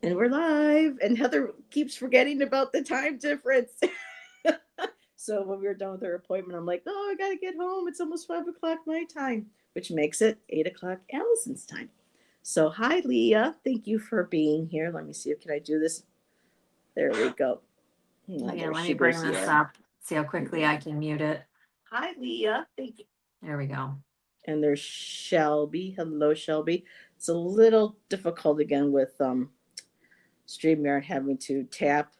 And we're live. And Heather keeps forgetting about the time difference. So when we were done with her appointment, I'm like, oh, I got to get home. It's almost 5 o'clock my time, which makes it 8 o'clock Allison's time. So, hi, Leah. Thank you for being here. Let me see if can I do this. There we go. Oh, Okay, there let me she bring goes. this Yeah. up. See how quickly I can mute it. Hi, Leah. Thank you. There we go. And there's Shelby. Hello, Shelby. It's a little difficult again with StreamYard having to tap,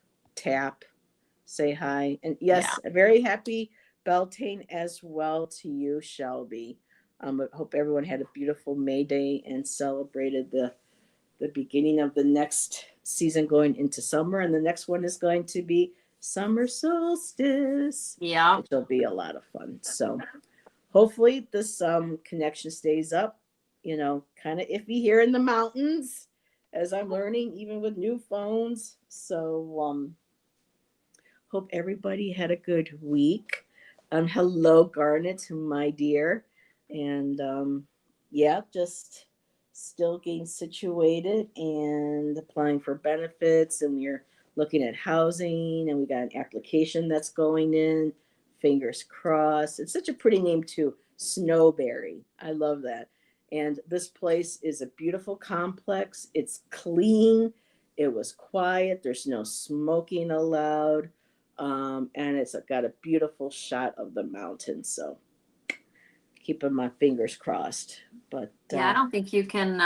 say hi. And Yeah. yes, a very happy Beltane as well to you, Shelby. I hope everyone had a beautiful May Day and celebrated the beginning of the next season going into summer. And the next one is going to be summer solstice, Yeah. which will be a lot of fun. So hopefully this connection stays up. Kind of iffy here in the mountains as I'm learning, even with new phones. So hope everybody had a good week. Hello, Garnet, my dear. And yeah, just still getting situated and applying for benefits. And we're looking at housing, and we got an application that's going in. Fingers crossed. It's such a pretty name, too. Snowberry. I love that. And this place is a beautiful complex. It's clean. It was quiet. There's no smoking allowed, and it's got a beautiful shot of the mountains. So keeping my fingers crossed. But Yeah, I don't think you can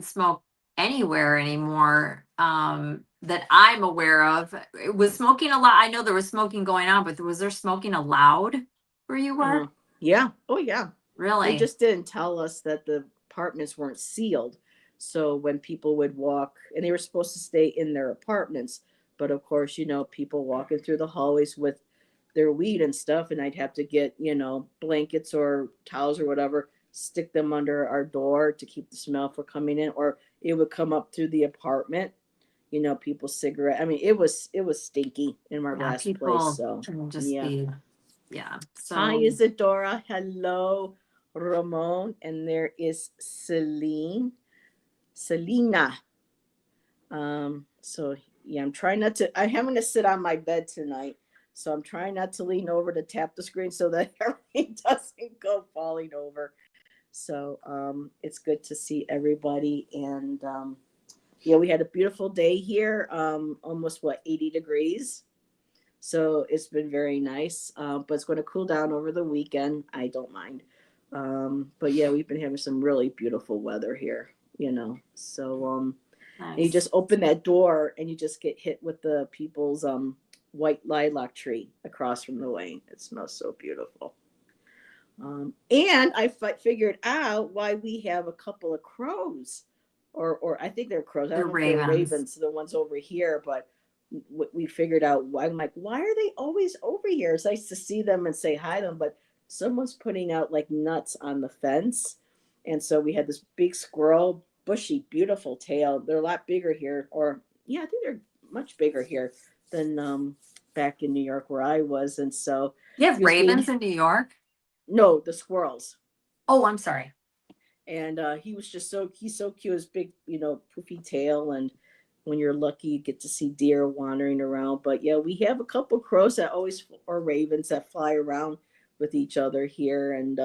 smoke anywhere anymore that I'm aware of. It was smoking allowed. I know there was smoking going on, but was there smoking allowed where you were? uh, yeah, oh yeah, they Really? just didn't tell us that the apartments weren't sealed. So when people would walk, and they were supposed to stay in their apartments, but of course, people walking through the hallways with their weed and stuff, and I'd have to get blankets or towels or whatever, stick them under our door to keep the smell from coming in, or it would come up through the apartment. People's cigarette. I mean, it was stinky in our Yeah, last place. people So can just yeah. be, yeah. Hi, So, Isadora. Hello, Ramon, and there is Selena. So yeah, I'm trying not to. I'm having to sit on my bed tonight, so I'm trying not to lean over to tap the screen so that everything doesn't go falling over. So it's good to see everybody, and yeah, we had a beautiful day here. Almost 80 degrees. So it's been very nice, but it's going to cool down over the weekend. I don't mind. But yeah, we've been having some really beautiful weather here. So and you just nice. open that door and you just get hit with the people's white lilac tree across from the way. It smells so beautiful. And I figured out why we have a couple of crows, or I think they're crows. I The don't know if they're Ravens. ravens, the ones over here, but we figured out why. I'm like, why are they always over here? It's nice to see them and say hi to them, but someone's putting out like nuts on the fence, and so we had this big squirrel, bushy, beautiful tail. They're a lot bigger here, or yeah, I think they're much bigger here than back in New York where I was, and so You he have was ravens being in New York? no, the squirrels. Oh, I'm sorry. And he was just he's so cute, his big, poofy tail. And when you're lucky, you get to see deer wandering around. But yeah, we have a couple crows that always, or ravens that fly around with each other here. And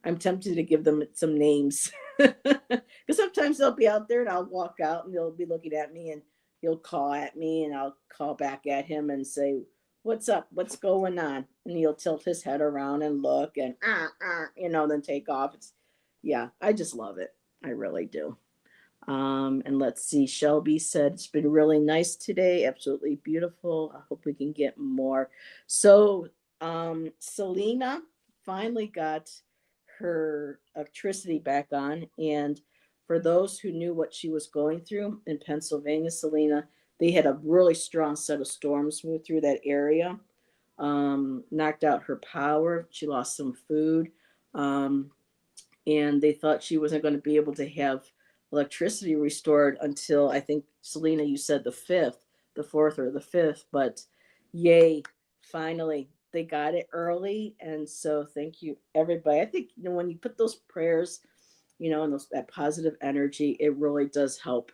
I'm tempted to give them some names because sometimes they'll be out there and I'll walk out and they'll be looking at me, and he'll call at me and I'll call back at him and say, what's up, what's going on? And he'll tilt his head around and look and then take off. It's Yeah, I just love it. I really do. And let's see, Shelby said it's been really nice today, absolutely beautiful. I hope we can get more. So Selena finally got her electricity back on, and for those who knew what she was going through in Pennsylvania, Selena, they had a really strong set of storms move through that area, knocked out her power. She lost some food. Um, and they thought she wasn't going to be able to have electricity restored until, I think, Selena, you said the fifth, the fourth or the fifth, but yay, finally they got it early. And so thank you everybody. I think when you put those prayers, and that positive energy, it really does help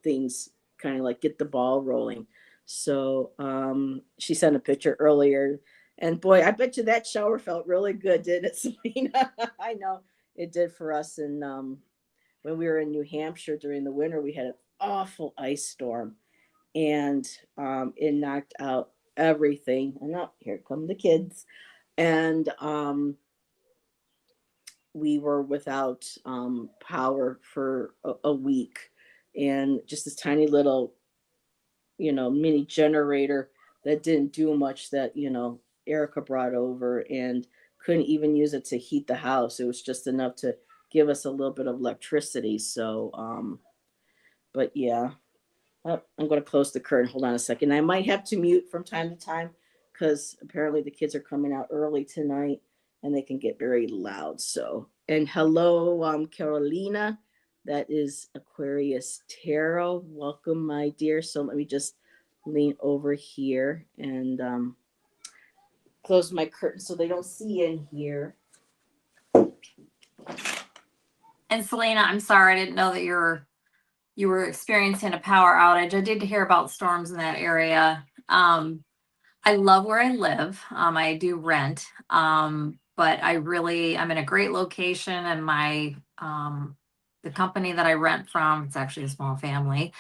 things kind of like get the ball rolling. So she sent a picture earlier, and boy, I bet you that shower felt really good, didn't it, Selena? I know it did for us. And when we were in New Hampshire during the winter, we had an awful ice storm, and it knocked out everything. And now here come the kids, and we were without power for a week, and just this tiny little mini generator that didn't do much, that Erica brought over, and couldn't even use it to heat the house. It was just enough to give us a little bit of electricity. So but yeah. Oh, I'm going to close the curtain. Hold on a second. I might have to mute from time to time because apparently the kids are coming out early tonight and they can get very loud. So, and hello, Carolina. That is Aquarius Tarot. Welcome, my dear. So let me just lean over here and close my curtain so they don't see in here. And Selena, I'm sorry, I didn't know that you were experiencing a power outage. I did hear about storms in that area. I love where I live. I do rent, but I'm in a great location, and the company that I rent from, it's actually a small family.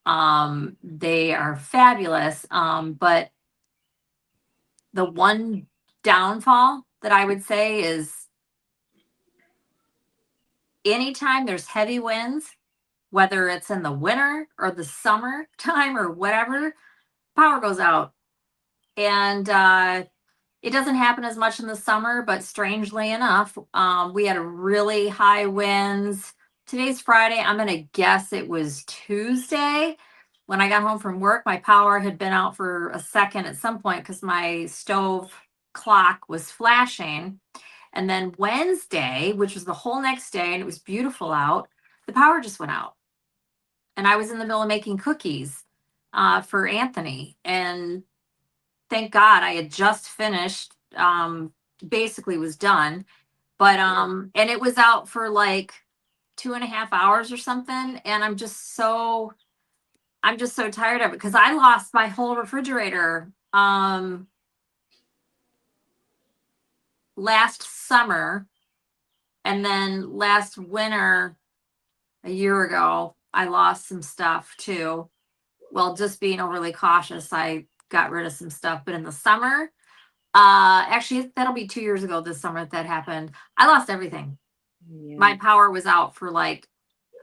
They are fabulous. But the one downfall that I would say is anytime there's heavy winds, whether it's in the winter or the summer time or whatever, power goes out. And it doesn't happen as much in the summer, but strangely enough, we had a really high winds. Today's Friday. I'm going to guess it was Tuesday. When I got home from work, my power had been out for a second at some point because my stove clock was flashing. And then Wednesday, which was the whole next day, and it was beautiful out, the power just went out. And I was in the middle of making cookies for Anthony. And thank God I had just finished, basically was done. But and it was out for like 2.5 hours or something. And I'm just so tired of it because I lost my whole refrigerator last summer. And then last winter, a year ago, I lost some stuff too. Well, just being overly cautious, I got rid of some stuff. But in the summer, actually, that'll be 2 years ago this summer that happened. I lost everything. Yeah. My power was out for like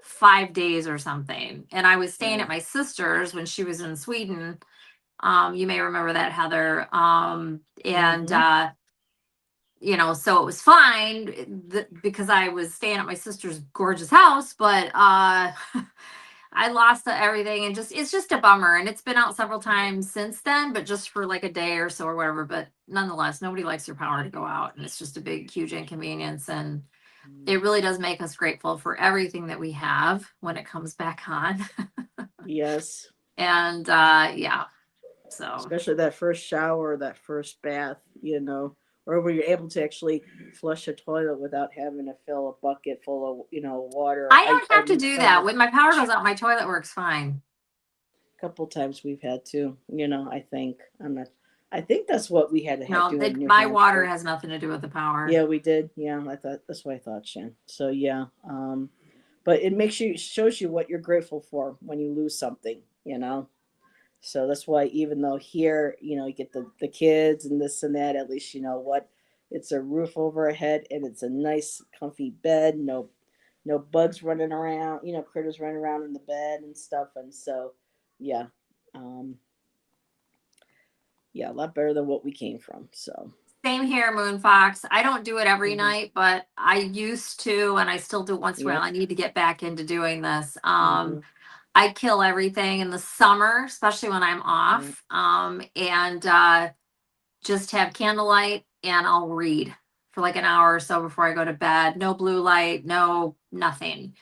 5 days or something. And I was staying at my sister's when she was in Sweden. You may remember that, Heather. So it was fine because I was staying at my sister's gorgeous house, but I lost everything, and it's just a bummer. And it's been out several times since then, but just for like a day or so or whatever. But nonetheless, nobody likes their power to go out, and it's just a big, huge inconvenience. And it really does make us grateful for everything that we have when it comes back on. Yes. And so especially that first shower, that first bath, or where you're able to actually flush a toilet without having to fill a bucket full of, water. I don't have to do that. When my power goes out, my toilet works fine. A couple times we've had to, I think that's what we had to have to do. My water has nothing to do with the power. Yeah, we did. Yeah, that's what I thought, Shan. So yeah, but it shows you what you're grateful for when you lose something, So that's why, even though here, you get the kids and this and that, at least you know what, it's a roof over our head and it's a nice comfy bed. No bugs running around, critters running around in the bed and stuff. And so, yeah, a lot better than what we came from. So same here, Moon Fox. I don't do it every night, but I used to, and I still do it once in a while. I need to get back into doing this. I kill everything in the summer, especially when I'm off, and just have candlelight, and I'll read for like an hour or so before I go to bed. No blue light, no nothing.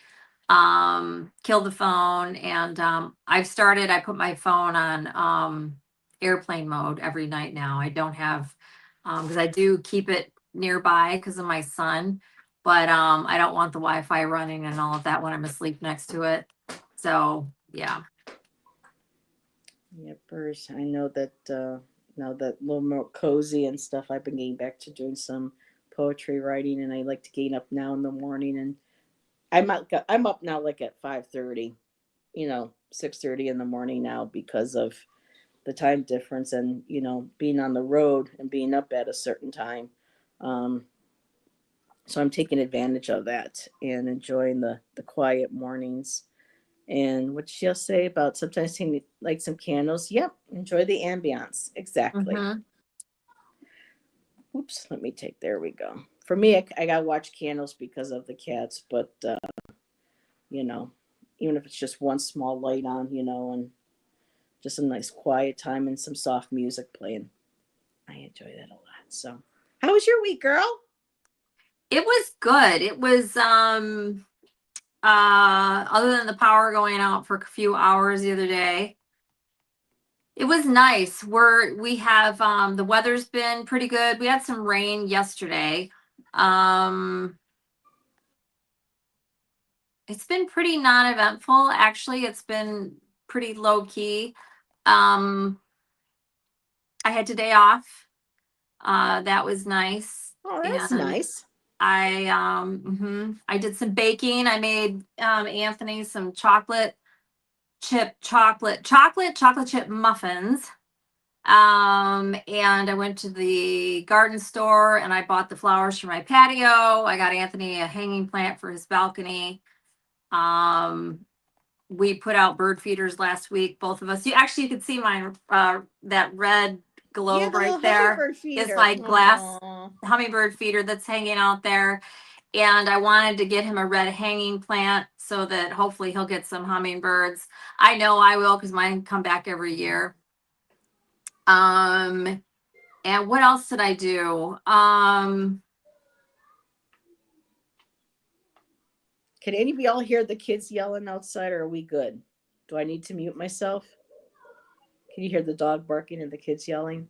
Kill the phone, and I put my phone on airplane mode every night now. I don't have, because I do keep it nearby because of my son, but I don't want the Wi-Fi running and all of that when I'm asleep next to it. So Yeah. Yippers. I know that now that a little more cozy and stuff, I've been getting back to doing some poetry writing, and I like to get up now in the morning, and I'm up now like at 5:30, 6:30 in the morning now because of the time difference and being on the road and being up at a certain time. Um, so I'm taking advantage of that and enjoying the quiet mornings. And what she'll say about sometimes seeing like some candles. Yep, enjoy the ambiance. Exactly. Mm-hmm. Oops, let me take. There we go. For me, I gotta watch candles because of the cats, but you know, even if it's just one small light on, and just a nice quiet time and some soft music playing, I enjoy that a lot. So, how was your week, girl? It was good. It was other than the power going out for a few hours the other day, it was nice. We have the weather's been pretty good. We had some rain yesterday. Um it's been pretty non-eventful actually. It's been pretty low key. Um I had today off. That was nice. Oh, that's And nice. I did some baking. I made Anthony some chocolate chip muffins. And I went to the garden store and I bought the flowers for my patio. I got Anthony a hanging plant for his balcony. Um, we put out bird feeders last week, both of us. You could see mine, that red Yeah, globe the right little there hummingbird is feeder. my glass Aww. hummingbird feeder that's hanging out there. And I wanted to get him a red hanging plant so that hopefully he'll get some hummingbirds. I know I will because mine come back every year. And what else did I do? Can anybody all hear the kids yelling outside, or are we good? Do I need to mute myself? Can you hear the dog barking and the kids yelling?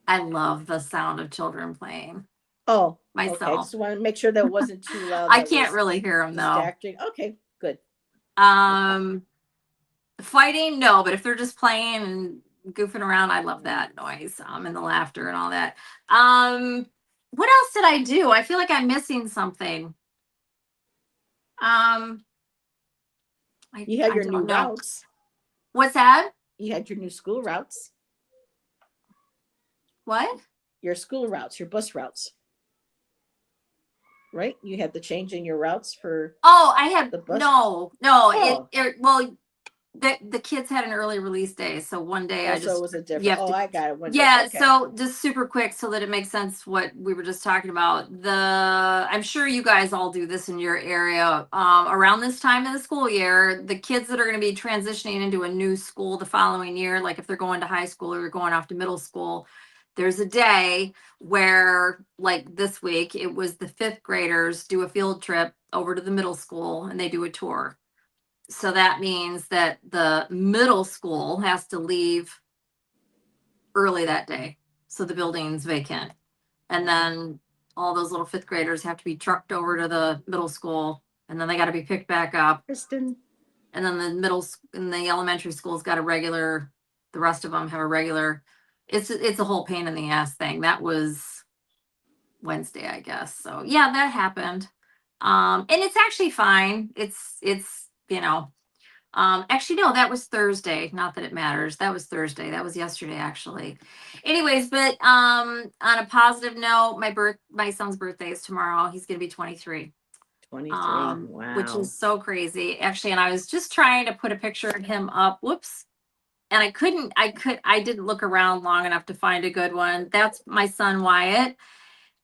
I love the sound of children playing Oh, okay. I myself. just want to make sure that wasn't too loud. I That can't was really hear them though. distracting. Okay, good. Okay. Um, Fighting, no, but if they're just playing and goofing around, I love that noise. And the laughter and all that. What else did I do? I feel like I'm missing something. Um, You had I your new don't know. routes. What's that? You had your new school routes. What? Your school routes, your bus routes. Right? You had the change in your routes for Oh, I had the bus. no. Oh, Well, the kids had an early release day, so one day I also it just was a you different. have Oh, to. I got it. One day. Yeah, Okay. so just super quick so that it makes sense what we were just talking about. I'm sure you guys all do this in your area. Around this time of the school year, the kids that are going to be transitioning into a new school the following year, like if they're going to high school or you're going off to middle school, there's a day where, like this week, it was the fifth graders do a field trip over to the middle school and they do a tour. So that means that the middle school has to leave early that day. So the building's vacant. And then all those little fifth graders have to be trucked over to the middle school. And then they got to be picked back up. Kristen. And then the elementary school's got the rest of them have a regular. It's a whole pain in the ass thing. That was Wednesday, I guess. So yeah, that happened. And it's actually fine. Actually, no, that was Thursday. Not that it matters. That was Thursday. That was yesterday, actually. Anyways, but on a positive note, my son's birthday is tomorrow. He's gonna be 23. 23. Which Wow. is so crazy, actually. And I was just trying to put a picture of him up. Whoops. And I didn't look around long enough to find a good one. That's my son Wyatt.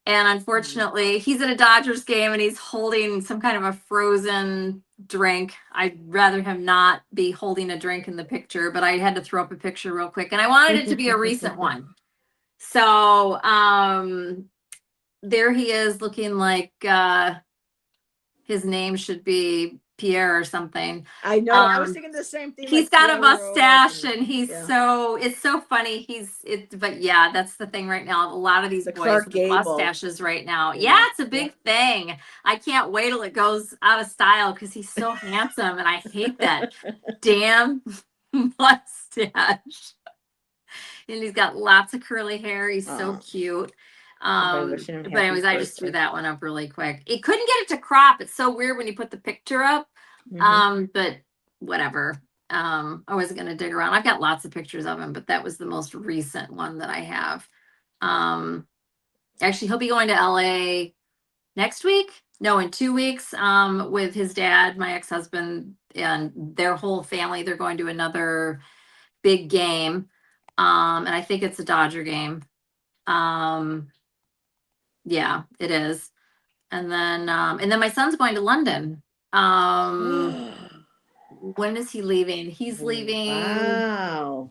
And unfortunately, he's at a Dodgers game and he's holding some kind of a frozen drink. I'd rather him not be holding a drink in the picture, but I had to throw up a picture real quick and I wanted it to be a recent one. So there he is looking like his name should be Pierre or something. I know. I was thinking the same thing. He's Like got a Pierre Rose, mustache and and yeah, it's so funny. But yeah, that's the thing right now. A lot of these the boys Clark with Gable. mustaches right now. Yeah, Yeah, it's a yeah. big thing. I can't wait till it goes out of style because he's so handsome and I hate that damn mustache. And he's got lots of curly hair. He's so Oh, cute. everybody wishing him But happy anyways, I just threw birthday. that one up really quick. It couldn't get it to crop. It's so weird when you put the picture up. Hmm. But whatever. I wasn't gonna dig around. I've got lots of pictures of him, but that was the most recent one that I have. Um, Actually, he'll be going to LA next week. No, in 2 weeks, with his dad, my ex-husband, and their whole family. They're going to another big game. And I think it's a Dodger game. Um, yeah, it is. And then my son's going to London. Um, when is he leaving? He's leaving. Wow.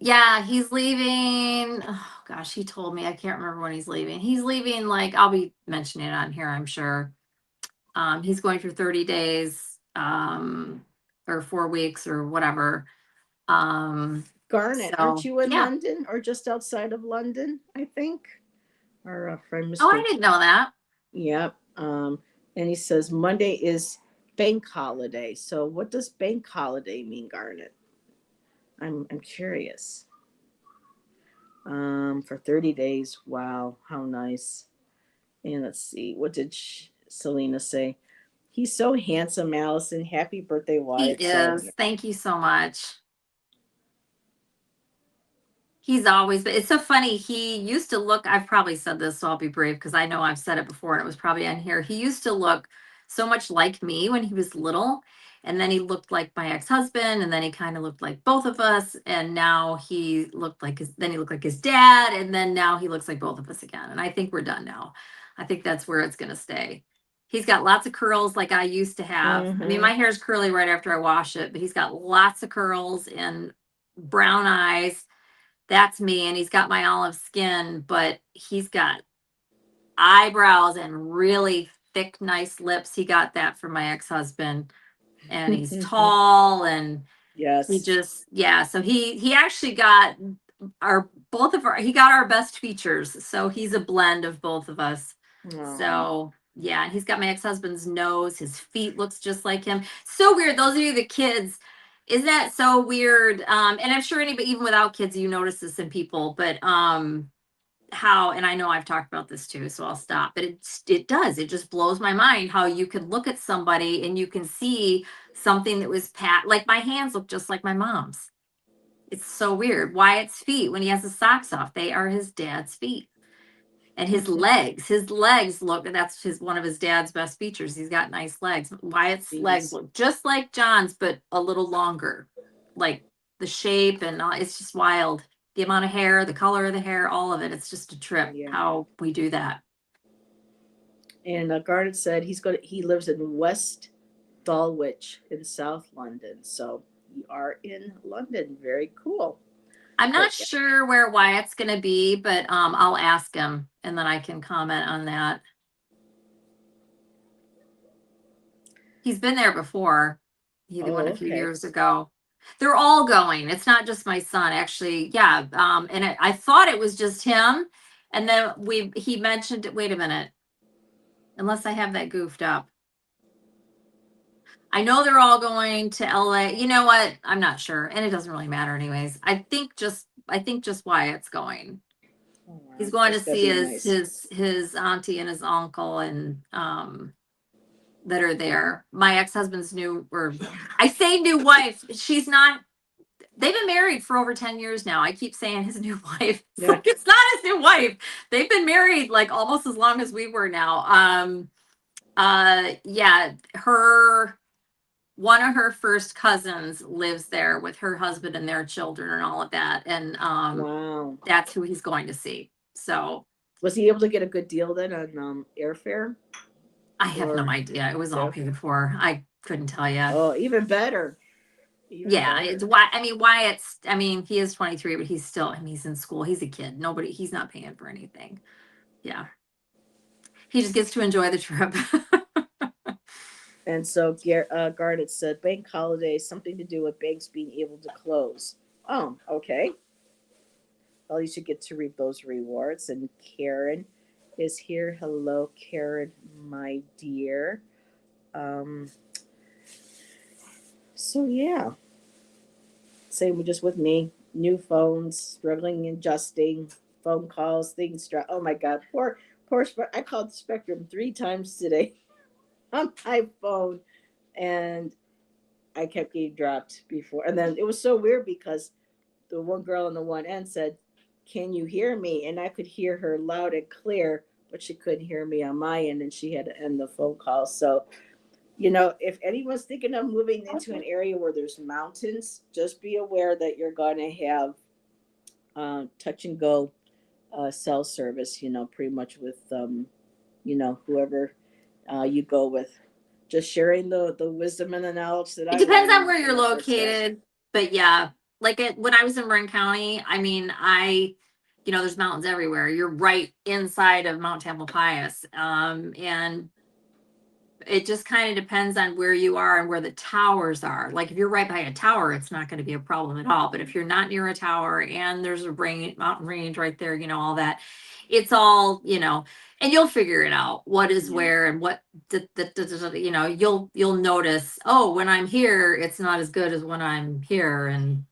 Yeah, he's leaving. Oh gosh, he told me. I can't remember when he's leaving. He's leaving, like, I'll be mentioning it on here, I'm sure. He's going for 30 days, or 4 weeks or whatever. Garnet, aren't So you in yeah. London or just outside of London? I think. Our friend Oh, I Mr. didn't know that. Yep. And he says Monday is bank holiday. So what does bank holiday mean, Garnet? I'm curious. For 30 days. Wow, how nice. And let's see, what did Selena say? He's so handsome, Allison. Happy birthday, He Wyatt. So is. Thank you so much. He's always, but it's so funny. He used to look, I've probably said this, so I'll be brave because I know I've said it before and it was probably on here. He used to look so much like me when he was little. And then he looked like my ex-husband, and then he kind of looked like both of us. And now then he looked like his dad. And then now he looks like both of us again. And I think we're done now. I think that's where it's going to stay. He's got lots of curls like I used to have. I mean, mm-hmm. my hair is curly right after I wash it, but he's got lots of curls and brown eyes. That's me. And he's got my olive skin, but he's got eyebrows and really thick, nice lips. He got that from my ex-husband. And he's tall, and he Yes. just, yeah. So he actually got he got our best features. So he's a blend of both of us. Aw. So yeah, and he's got my ex-husband's nose. His feet looks just like him. So weird. Those of you the kids, isn't that so weird? And I'm sure anybody, even without kids, you notice this in people, but how, and I know I've talked about this too, so I'll stop. But it just blows my mind how you can look at somebody and you can see something that was like my hands look just like my mom's. It's so weird. Wyatt's feet, when he has his socks off, they are his dad's feet. And his legs look, that's one of his dad's best features. He's got nice legs. Wyatt's legs Jeez. look just like John's, but a little longer. Like the shape and all, it's just wild. The amount of hair, the color of the hair, all of it. It's just a trip Yeah. how we do that. And Garnet said he lives in West Dulwich in South London. So you are in London. Very cool. I'm But not sure where Wyatt's going to be, but I'll ask him and then I can comment on that. He's been there before. He went a few okay. years ago. They're all going. It's not just my son, actually. Yeah. And I thought it was just him. And then he mentioned, wait a minute, unless I have that goofed up. I know they're all going to LA. You know what? I'm not sure. And it doesn't really matter anyways. I think just Wyatt's going. Oh, wow. He's going to That's gotta see be nice. his auntie and his uncle and that are there. My ex-husband's new, or I say new wife. She's not, they've been married for over 10 years now. I keep saying his new wife. It's Yeah. like, it's not his new wife. They've been married like almost as long as we were now. Yeah, one of her first cousins lives there with her husband and their children and all of that. And Wow. that's who he's going to see. So Was he able to get a good deal then on airfare? I have no Or idea. It was all so? paid for. I couldn't tell you. Oh, even better. Even Yeah, it's better. why. I mean, Wyatt's. I mean, he is 23, but he's still. I mean, he's in school. He's a kid. He's not paying for anything. Yeah, he just gets to enjoy the trip. And so Garnet said, bank holiday, something to do with banks being able to close. Oh, okay. Well, you should get to reap those rewards. And Karen is here. Hello, Karen, my dear. Um, so yeah, same just with me. New phones, struggling, adjusting, phone calls, things. Oh my God, poor. I called Spectrum 3 times today on my phone, and I kept getting dropped before. And then it was so weird because the one girl on the one end said, "Can you hear me?" And I could hear her loud and clear, but she couldn't hear me on my end, and she had to end the phone call. So, if anyone's thinking of moving into an area where there's mountains, just be aware that you're going to have touch and go cell service, pretty much with, whoever you go with. Just sharing the wisdom and the knowledge that It I depends on learned where you're firsthand. located, but yeah, like when I was in Marin County, I mean, there's mountains everywhere. You're right inside of Mount Tamalpais, and it just kind of depends on where you are and where the towers are. Like if you're right by a tower, it's not going to be a problem at all. But if you're not near a tower and there's a mountain range right there, all that, it's all, and you'll figure it out what is Yeah. where and what, you'll notice, oh, when I'm here, it's not as good as when I'm here. And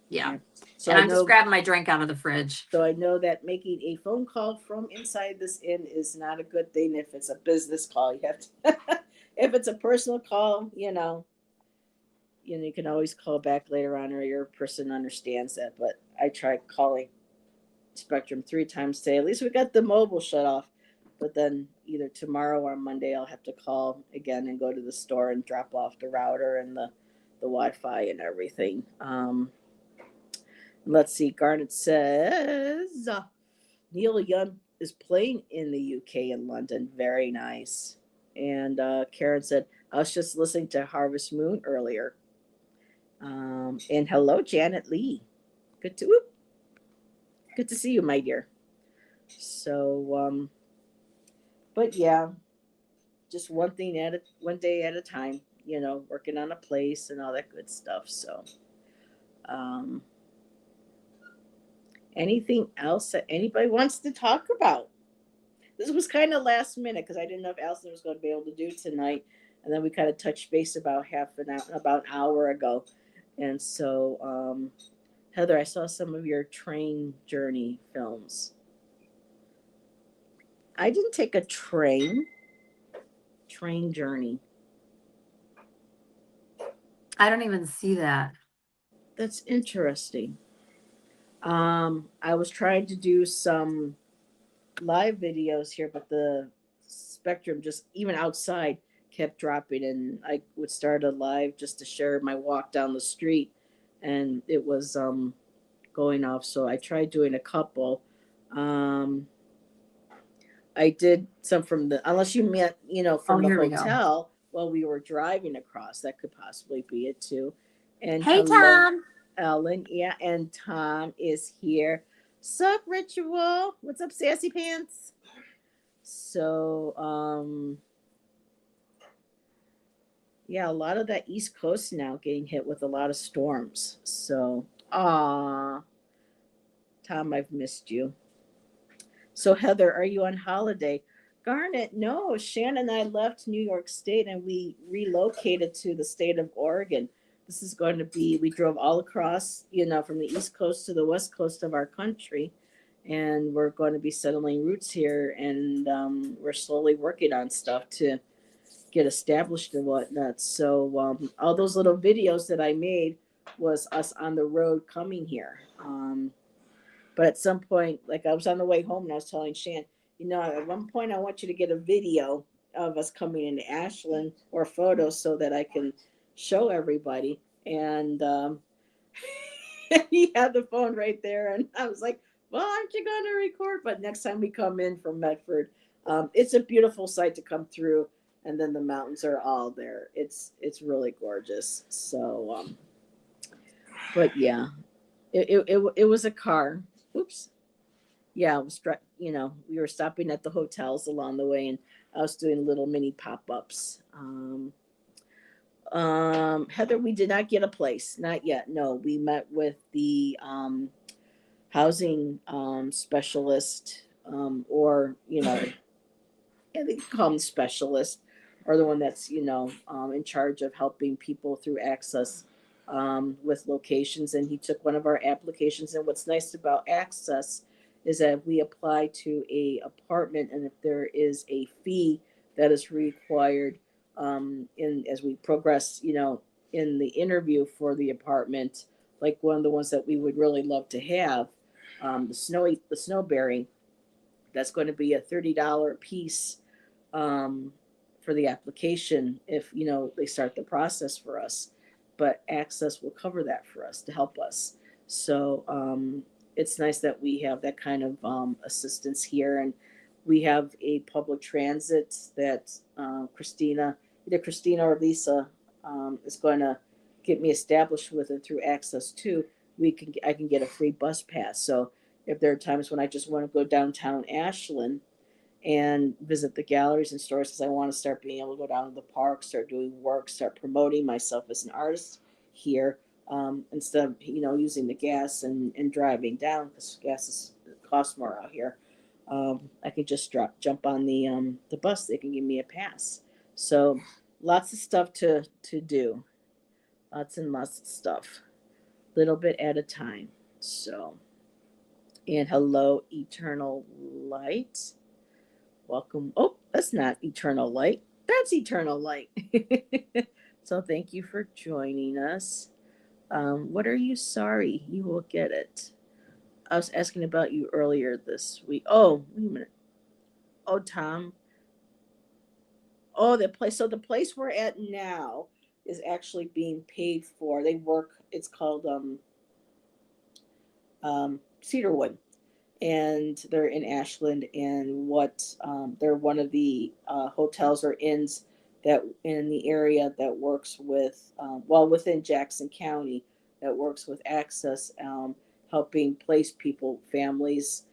yeah. Yeah. So And I I'm just know grabbing my drink out of the fridge. so I know that making a phone call from inside this inn is not a good thing if it's a business call. You have to if it's a personal call, you can always call back later on or your person understands that. But I tried calling Spectrum 3 times today. At least we got the mobile shut off. But then either tomorrow or Monday I'll have to call again and go to the store and drop off the router and the Wi-Fi and everything. Let's see. Garnet says Neil Young is playing in the UK in London. Very nice. And Karen said, I was just listening to Harvest Moon earlier. And hello, Janet Lee. Good to whoop, good to see you, my dear. So, but yeah, just one day at a time. Working on a place and all that good stuff. So, um, anything else that anybody wants to talk about? This was kind of last minute because I didn't know if Allison was going to be able to do tonight, and then we kind of touched base about about an hour ago, and so Heather, I saw some of your train journey films. I didn't take a train journey. I don't even see that. That's interesting. I was trying to do some live videos here, but the spectrum just even outside kept dropping, and I would start a live just to share my walk down the street, and it was going off. So I tried doing a couple. Um, I did some from the unless you meant Oh, from the here we go. hotel while we were driving across. That could possibly be it too. And Hey, hello, Tom. Ellen. Yeah, and Tom is here. Sup, Ritual? What's up, Sassy Pants? So, yeah, a lot of that East Coast now getting hit with a lot of storms. So, Tom, I've missed you. So, Heather, are you on holiday? Garnet, no. Shannon and I left New York State and we relocated to the state of Oregon. This is going to be, we drove all across, from the East Coast to the West Coast of our country. And we're going to be settling roots here. And we're slowly working on stuff to get established and whatnot. So, all those little videos that I made was us on the road coming here. But at some point, like I was on the way home and I was telling Shan, at one point I want you to get a video of us coming into Ashland or photos so that I can show everybody. And he had the phone right there, and I was like, "Well, aren't you going to record?" But next time we come in from Medford, it's a beautiful sight to come through, and then the mountains are all there. It's really gorgeous. So, but yeah, it was a car. Oops. Yeah, it was we were stopping at the hotels along the way, and I was doing little mini pop ups. Heather, we did not get a place, not yet. No, we met with the housing specialist, or yeah, they call them specialists, or the one that's in charge of helping people through access with locations. And he took one of our applications. And what's nice about access is that we apply to a apartment, and if there is a fee that is required in as we progress, in the interview for the apartment, like one of the ones that we would really love to have, the snowberry, that's going to be a $30 piece um, for the application if they start the process for us. But Access will cover that for us to help us. So it's nice that we have that kind of assistance here, and we have a public transit that either Christina or Lisa, is going to get me established with, it through Access too. I can get a free bus pass. So if there are times when I just want to go downtown Ashland and visit the galleries and stores, because I want to start being able to go down to the park, start doing work, start promoting myself as an artist here, instead of using the gas and driving down, because costs more out here. I could just jump on the bus. They can give me a pass. So lots of stuff to do, lots and lots of stuff, little bit at a time. So, and hello, Eternal Light. Welcome. Oh, that's not Eternal Light. That's Eternal Light. So thank you for joining us. What are you sorry? You will get it. I was asking about you earlier this week. Oh, wait a minute. Oh, Tom. Oh, the place. So the place we're at now is actually being paid for. They work. It's called Cedarwood, and they're in Ashland. And they're one of the hotels or inns that in the area that works with, within Jackson County, that works with Access, helping place people, families,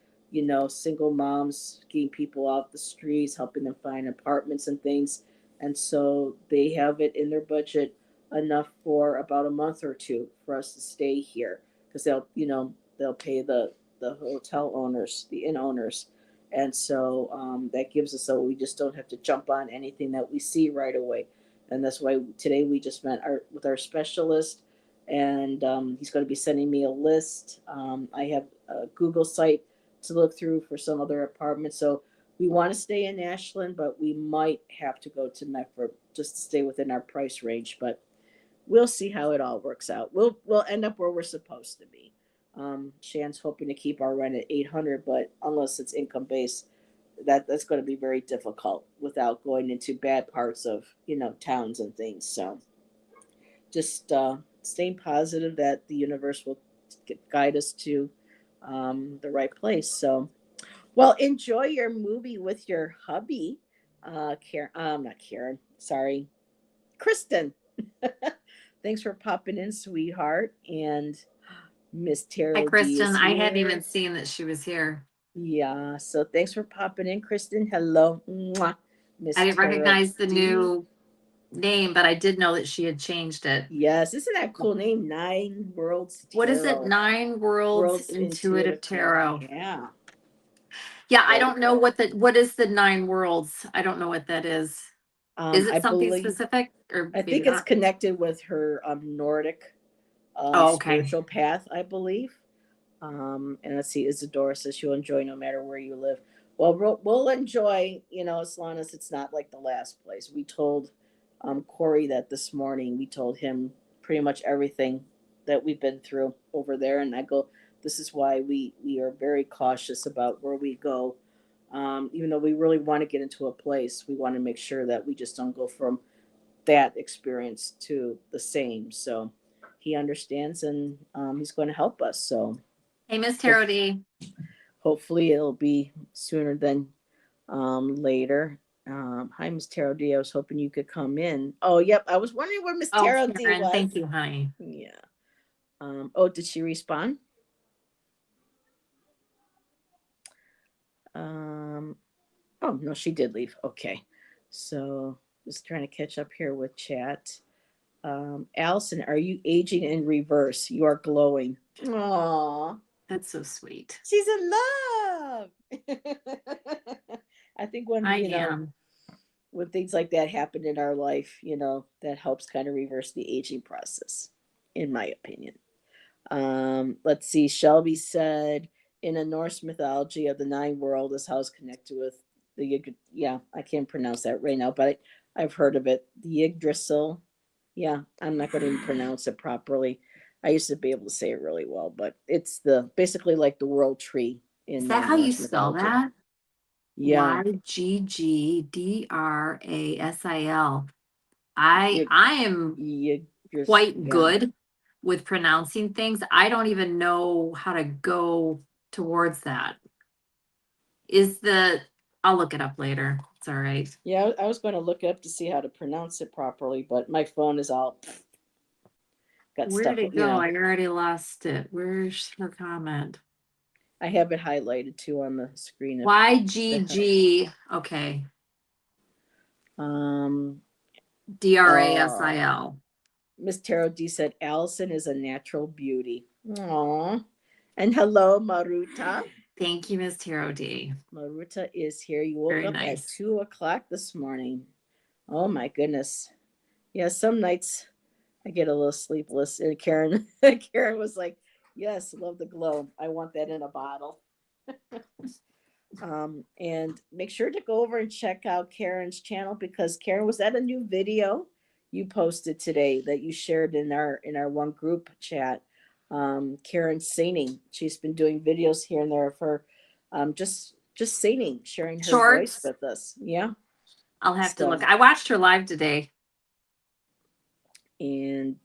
single moms, getting people off the streets, helping them find apartments and things. And so they have it in their budget enough for about a month or two for us to stay here, because they'll pay the hotel owners, the inn owners. And so that gives us, so we just don't have to jump on anything that we see right away. And that's why today we just met with our specialist, and he's going to be sending me a list. I have a Google site to look through for some other apartments. So we want to stay in Ashland, but we might have to go to Medford just to stay within our price range. But we'll see how it all works out. We'll end up where we're supposed to be. Shan's hoping to keep our rent at 800, but unless it's income based, that's going to be very difficult without going into bad parts of towns and things. So just staying positive that the universe will guide us to the right place. So, well, enjoy your movie with your hubby, Karen. Not Karen. Sorry, Kristen. Thanks for popping in, sweetheart. And Miss Hi, Terrell D Kristen. is I hadn't even here. seen that she was here. Yeah, so thanks for popping in, Kristen. Hello, mwah, I Miss didn't Terrell recognize the D. new name, but I did know that she had changed it. Yes, isn't that a cool name? Nine Worlds What is it? Tarot. Nine Worlds Worlds Intuitive Intuitive Tarot. Tarot. Yeah, Yeah, I very don't know cool. what is the nine worlds. I don't know what that is. Is I it something believe, specific or I maybe think it's not? connected with her Nordic Oh, okay. spiritual path, I believe. And let's see, Isadora says she'll enjoy no matter where you live. Well, we'll enjoy, as long as it's not like the last place. We told Corey that this morning. We told him pretty much everything that we've been through over there. And I go, this is why we are very cautious about where we go. Even though we really want to get into a place, we want to make sure that we just don't go from that experience to the same. So he understands, and he's going to help us. So Hey, Miss hope, Tarot D. hopefully it'll be sooner than later. Hi, Miss Tarot D. I was hoping you could come in. Oh, yep. I was wondering where Miss Oh, Tarot D Karen, was. thank you, honey. Yeah. Oh, did she respond? Um, oh, no, she did leave. Okay. So just trying to catch up here with chat. Allison, are you aging in reverse? You are glowing. Aww. That's so sweet. She's in love. I think when, I am. when things like that happen in our life, that helps kind of reverse the aging process, in my opinion. Let's see. Shelby said, in a Norse mythology of the nine world is how it's connected with yeah, I can't pronounce that right now, but I've heard of it. The Yggdrasil. Yeah, I'm not going to even pronounce it properly. I used to be able to say it really well, but it's the basically like the world tree Is in that how you Norse spell mythology. that? Yeah, Yggdrasil. I am quite Yeah. good with pronouncing things. I don't even know how to go towards that. I'll look it up later. It's all right. Yeah, I was going to look up to see how to pronounce it properly, but my phone is all got Where stuff, did it go? I already lost it. Where's her comment? I have it highlighted too on the screen. YGG. Okay. Um, DRASIL. Miss Tarot D said Allison is a natural beauty. Aww. And hello, Maruta. Thank you, Miss Tarot D. Maruta is here. You woke Very up nice. at 2:00 this morning. Oh my goodness. Yeah, some nights I get a little sleepless. And Karen was like, "Yes, love the glow. I want that in a bottle." And make sure to go over and check out Karen's channel, because Karen, was that a new video you posted today that you shared in our one group chat? Karen singing. She's been doing videos here and there for just singing, sharing her voice Shorts. with us. Yeah. I'll have to look. I watched her live today. And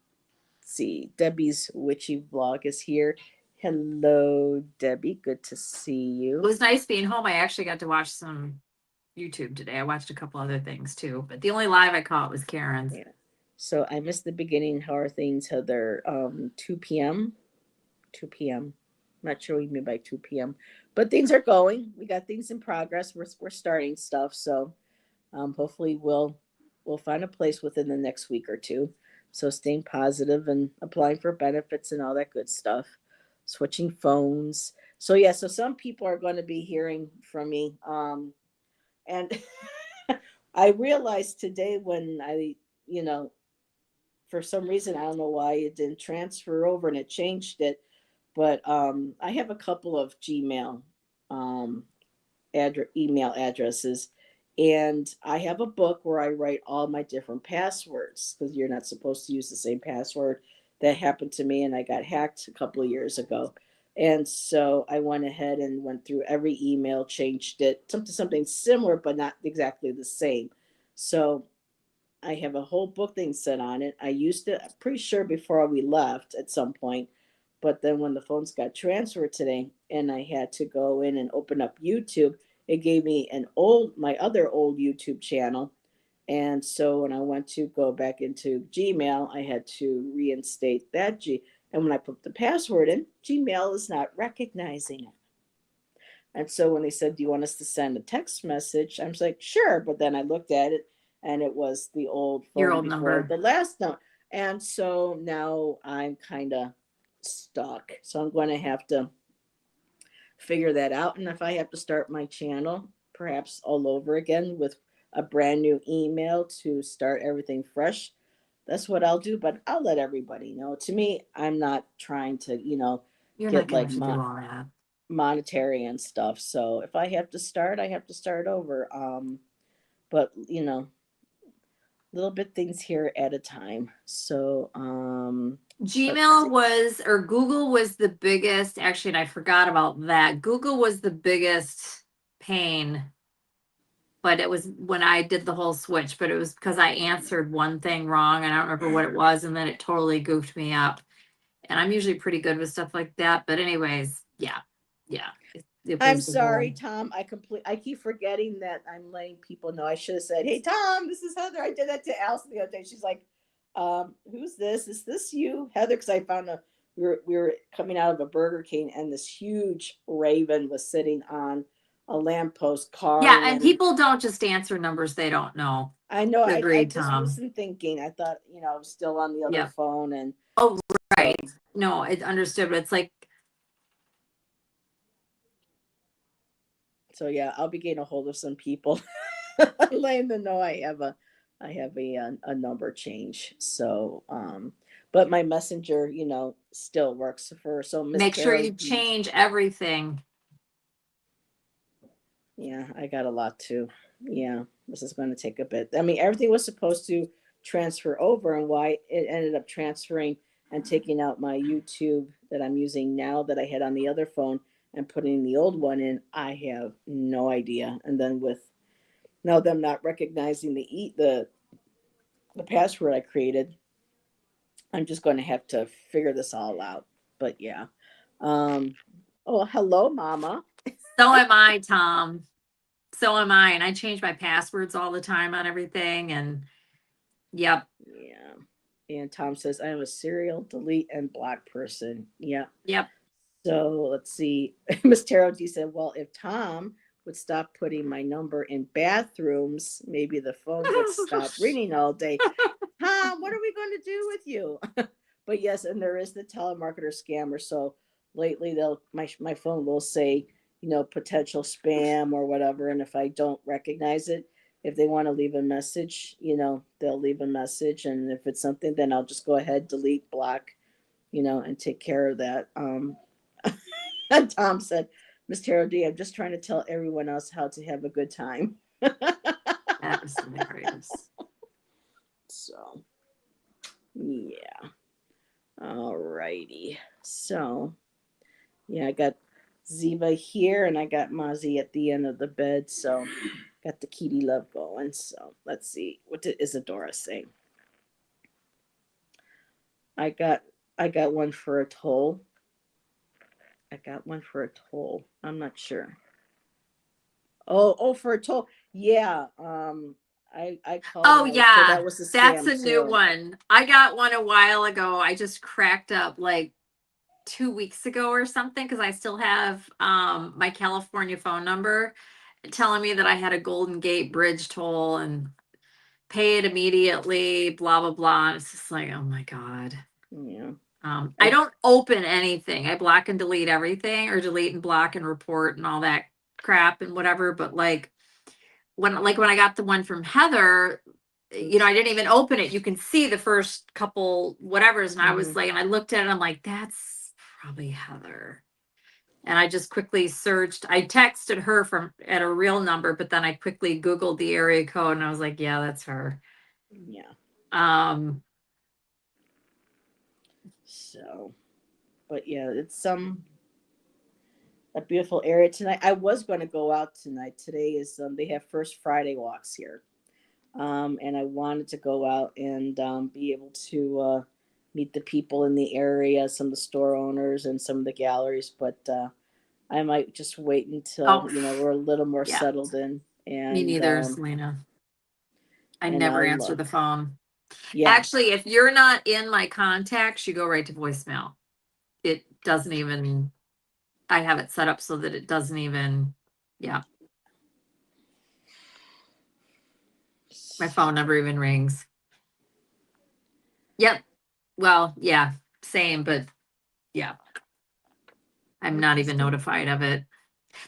see, Debbie's witchy vlog is here. Hello, Debbie. Good to see you. It was nice being home. I actually got to watch some YouTube today. I watched a couple other things too, but the only live I caught was Karen's. Yeah. So I missed the beginning. How are things, Heather? 2 p.m. 2 p.m. I'm not sure what you mean by 2 p.m. But things are going. We got things in progress. We're starting stuff. So hopefully we'll find a place within the next week or two. So staying positive and applying for benefits and all that good stuff. Switching phones. So yeah, so some people are going to be hearing from me. And I realized today when for some reason, I don't know why it didn't transfer over and it changed it, but I have a couple of Gmail um, email addresses, and I have a book where I write all my different passwords, because you're not supposed to use the same password. That happened to me, and I got hacked a couple of years ago. And so I went ahead and went through every email, changed it to something similar, but not exactly the same. So I have a whole book thing set on it. I used it, I'm pretty sure, before we left at some point. But then when the phones got transferred today and I had to go in and open up YouTube, it gave me my other old YouTube channel. And so when I went to go back into Gmail, I had to reinstate that and when I put the password in, Gmail is not recognizing it. And so when they said, "Do you want us to send a text message?" I was like, "Sure." But then I looked at it and it was the old phone Your old before number. the last note. And so now I'm kind of stuck. So I'm going to have to figure that out. And if I have to start my channel, perhaps all over again with a brand new email to start everything fresh, that's what I'll do. But I'll let everybody know. To me, I'm not trying to, You're get not going like to do all that. monetary and stuff. So if I have to start, I have to start over. But little bit things here at a time. So Gmail was, or Google was the biggest, actually, and I forgot about that. Google was the biggest pain, but it was when I did the whole switch, but it was because I answered one thing wrong. And I don't remember what it was. And then it totally goofed me up. And I'm usually pretty good with stuff like that. But anyways, yeah. I'm sorry, Tom. I keep forgetting that I'm letting people know. I should have said, "Hey, Tom, this is Heather." I did that to Allison the other day. She's like, "Who's this? Is this you, Heather?" Because I found we were coming out of a Burger King, and this huge raven was sitting on a lamppost car. Yeah, and people don't just answer numbers they don't know. I know. I Agreed, just Tom. wasn't thinking. I thought, I was still on the other Yep. phone, and Oh, so right. No, I understood, but it's like, yeah, I'll be getting a hold of some people, letting them know I have a number change. So, but my messenger, still works for Miss make sure Carol you D. change everything. Yeah, I got a lot too. Yeah, this is going to take a bit. I mean, everything was supposed to transfer over, and why it ended up transferring and taking out my YouTube that I'm using now that I had on the other phone and putting the old one in, I have no idea. And then with now them not recognizing the password I created, I'm just going to have to figure this all out. But yeah. Um, oh, hello, Mama. So am I, Tom. So am I. And I change my passwords all the time on everything. And yep, Yeah. And Tom says, I am a serial delete and block person. Yeah. yep. So let's see. Miss Tarot D said, well, if Tom would stop putting my number in bathrooms, maybe the phone would stop ringing all day. Tom, what are we going to do with you? But yes, and there is the telemarketer scammer. So lately, my phone will say, potential spam or whatever, and if I don't recognize it, if they want to leave a message, they'll leave a message, and if it's something, then I'll just go ahead, delete, block, and take care of that. And Tom said, Miss Tarot D, I'm just trying to tell everyone else how to have a good time. That was hilarious. So, yeah. All righty. So, yeah, I got Ziva here and I got Mozzie at the end of the bed. So, got the kitty love going. So, let's see. What did Isadora say? I got I got one for a toll. I got one for a toll. I'm not sure. Oh, for a toll. Yeah. I called Oh, and I was told yeah. that was a That's scam a new too. one. I got one a while ago. I just cracked up like 2 weeks ago or something because I still have my California phone number telling me that I had a Golden Gate Bridge toll and pay it immediately, blah, blah, blah. And it's just like, oh my God. Yeah. I I don't open anything. I block and delete everything or delete and block and report and all that crap and whatever. But like when I got the one from Heather, I didn't even open it. You can see the first couple whatevers. And I was mhm. like, and I looked at it, I'm like, that's probably Heather. And I just quickly searched. I texted her from at a real number, but then I quickly Googled the area code and I was like, yeah, that's her. Yeah. Um, So, but yeah, it's a beautiful area tonight. I was going to go out tonight. Today is they have First Friday walks here. And I wanted to go out and be able to meet the people in the area, some of the store owners and some of the galleries, but I might just wait until oh, we're a little more yeah, settled in, me and neither, Selena. I never I'll answer the phone. yeah. Actually, if you're not in my contacts, you go right to voicemail. It doesn't even, I have it set up so that it doesn't even, yeah, my phone never even rings. Yep. Well, yeah, same, but yeah, I'm not even notified of it.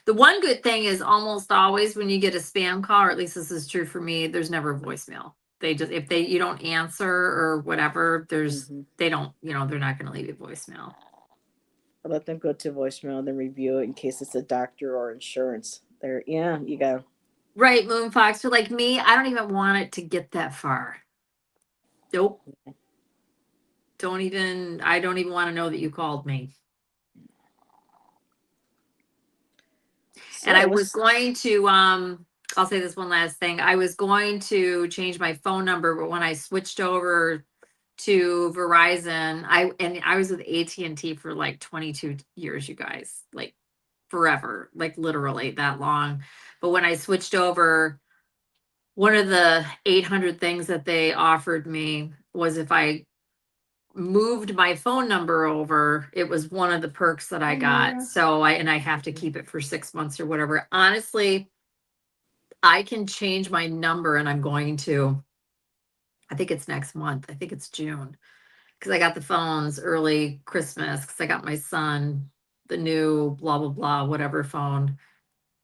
The one good thing is almost always when you get a spam call, or at least this is true for me, there's never a voicemail. They just, if you don't answer or whatever, Mm-hmm. they don't, they're not going to leave you voicemail. I'll let them go to voicemail, then review it in case it's a doctor or insurance. There, yeah, you go. Right, Moonfox. For like me, I don't even want it to get that far. Nope. I don't even want to know that you called me. And I So was let's. going to, I'll say this one last thing. I was going to change my phone number, but when I switched over to Verizon, I was with AT&T for like 22 years, you guys, like forever, like literally that long. But when I switched over, one of the 800 things that they offered me was if I moved my phone number over, it was one of the perks that I Hey, got. Mara. So I have to keep it for 6 months or whatever. Honestly, I can change my number, and I'm going to. I think it's next month. I think it's June. Because I got the phones early Christmas, because I got my son the new blah blah blah whatever phone,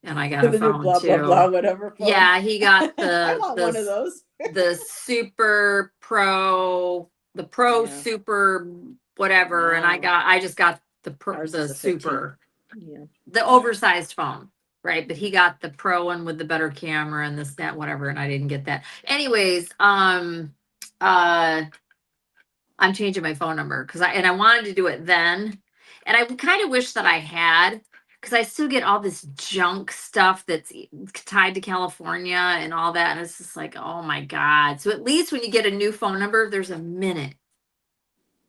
and I got a The new phone blah blah blah too. whatever phone. Yeah, he got I want one of those. the super pro, the pro Yeah. super whatever, and Wow. I just got the Ours the is a 15. super, Yeah. the oversized phone, right? But he got the pro one with the better camera and this that whatever, and I didn't get that. Anyways, I'm changing my phone number because I wanted to do it then, and I kind of wish that I had, because I still get all this junk stuff that's tied to California and all that, and it's just like, oh my god. So at least when you get a new phone number, there's a minute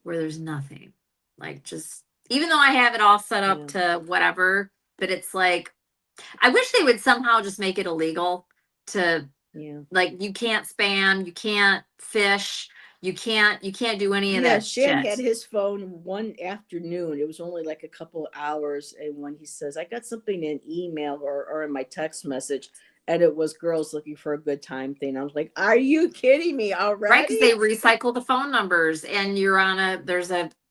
where there's nothing, like, just, even though I have it all set up to whatever, but it's like, I wish they would somehow just make it illegal to, like, you can't spam, you can't fish, you can't do any of that Shan shit. had his phone one afternoon. It was only like a couple of hours, and when he says, "I got something in email or in my text message," and it was girls looking for a good time thing. I was like, "Are you kidding me already?" Right, because they recycle the phone numbers, and you're on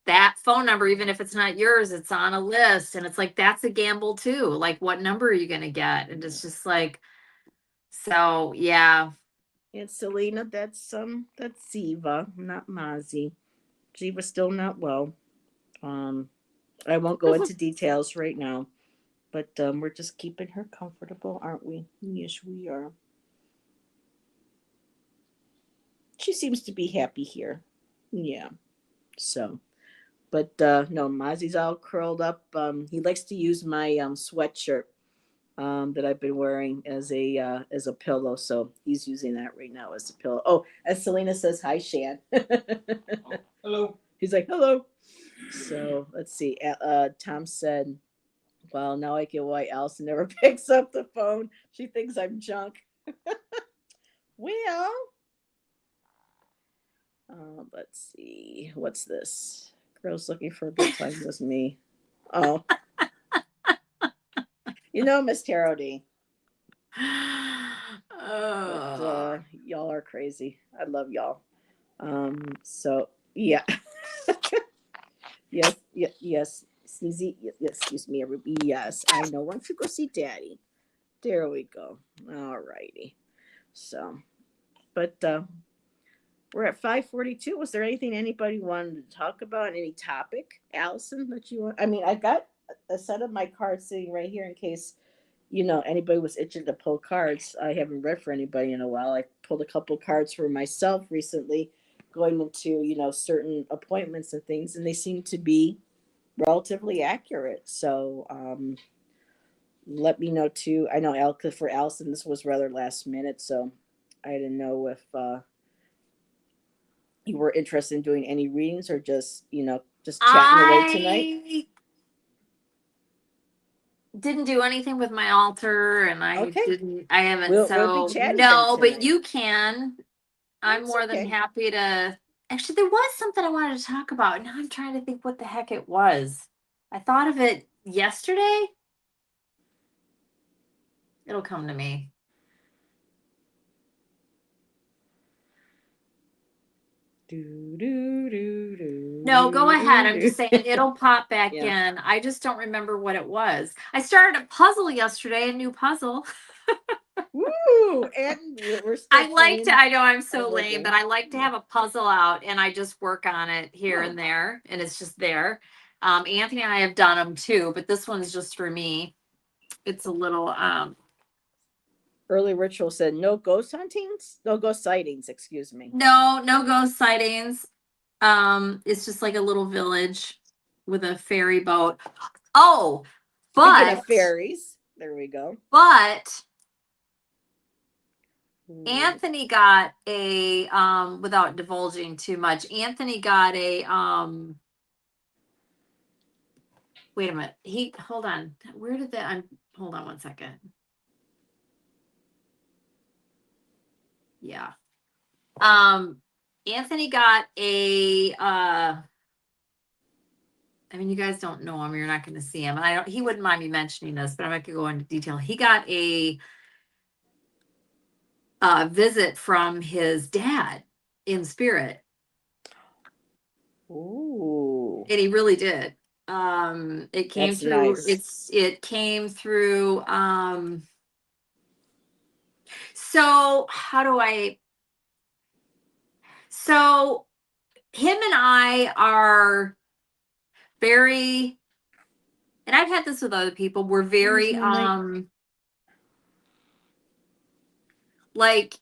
that phone number, even if it's not yours, it's on a list, and it's like, that's a gamble too. Like, what number are you going to get? And it's just like, so yeah. And Selena, that's Ziva, not Mazi. Ziva's still not well. I won't go into details right now, but we're just keeping her comfortable, aren't we? Yes, we are. She seems to be happy here. Yeah. So, but no, Mozzie's all curled up. He likes to use my sweatshirt that I've been wearing as a pillow. So he's using that right now as a pillow. Oh, as Selena says, hi, Shan. Hello. He's like, hello. So let's see. Tom said, well, now I get why Allison never picks up the phone. She thinks I'm junk. Well, let's see. What's this? Girls looking for a good time was me. Oh, Miss Tarot D. But y'all are crazy. I love y'all. So yeah. yes. Sneezy, yes, excuse me, everybody. Yes, I know. Why don't you go see Daddy? There we go. All righty. So, but we're at 5:42. Was there anything anybody wanted to talk about? Any topic, Allison, that you want? I mean, I got a set of my cards sitting right here in case anybody was itching to pull cards. I haven't read for anybody in a while. I pulled a couple cards for myself recently, going into certain appointments and things, and they seem to be relatively accurate. So let me know too. I know for Allison this was rather last minute, so I didn't know if you were interested in doing any readings or just chatting away tonight. I didn't do anything with my altar, and I haven't. We'll be chatting but you can. I'm more than happy to. Actually, there was something I wanted to talk about. Now I'm trying to think what the heck it was. I thought of it yesterday. It'll come to me. No, go ahead. I'm just saying it'll pop back in. I just don't remember what it was. I started a puzzle yesterday, a new puzzle. Woo! And we're still I know I'm so lame, but I like to have a puzzle out, and I just work on it here and there, and it's just there. Anthony and I have done them too, but this one's just for me. It's a little Early Ritual said no ghost huntings, no ghost sightings, excuse me. No ghost sightings. It's just like a little village with a ferry boat. Oh, but speaking of fairies, there we go. But Anthony got a without divulging too much, Anthony got a wait a minute. Hold on. Where did that hold on one second. Yeah. Anthony got a I mean, you guys don't know him, you're not going to see him. He wouldn't mind me mentioning this, but I'm not going to go into detail. He got a visit from his dad in spirit. Ooh. And he really did. It came That's through, nice. it came through, so how do so him and I are very, and I've had this with other people, we're very, like,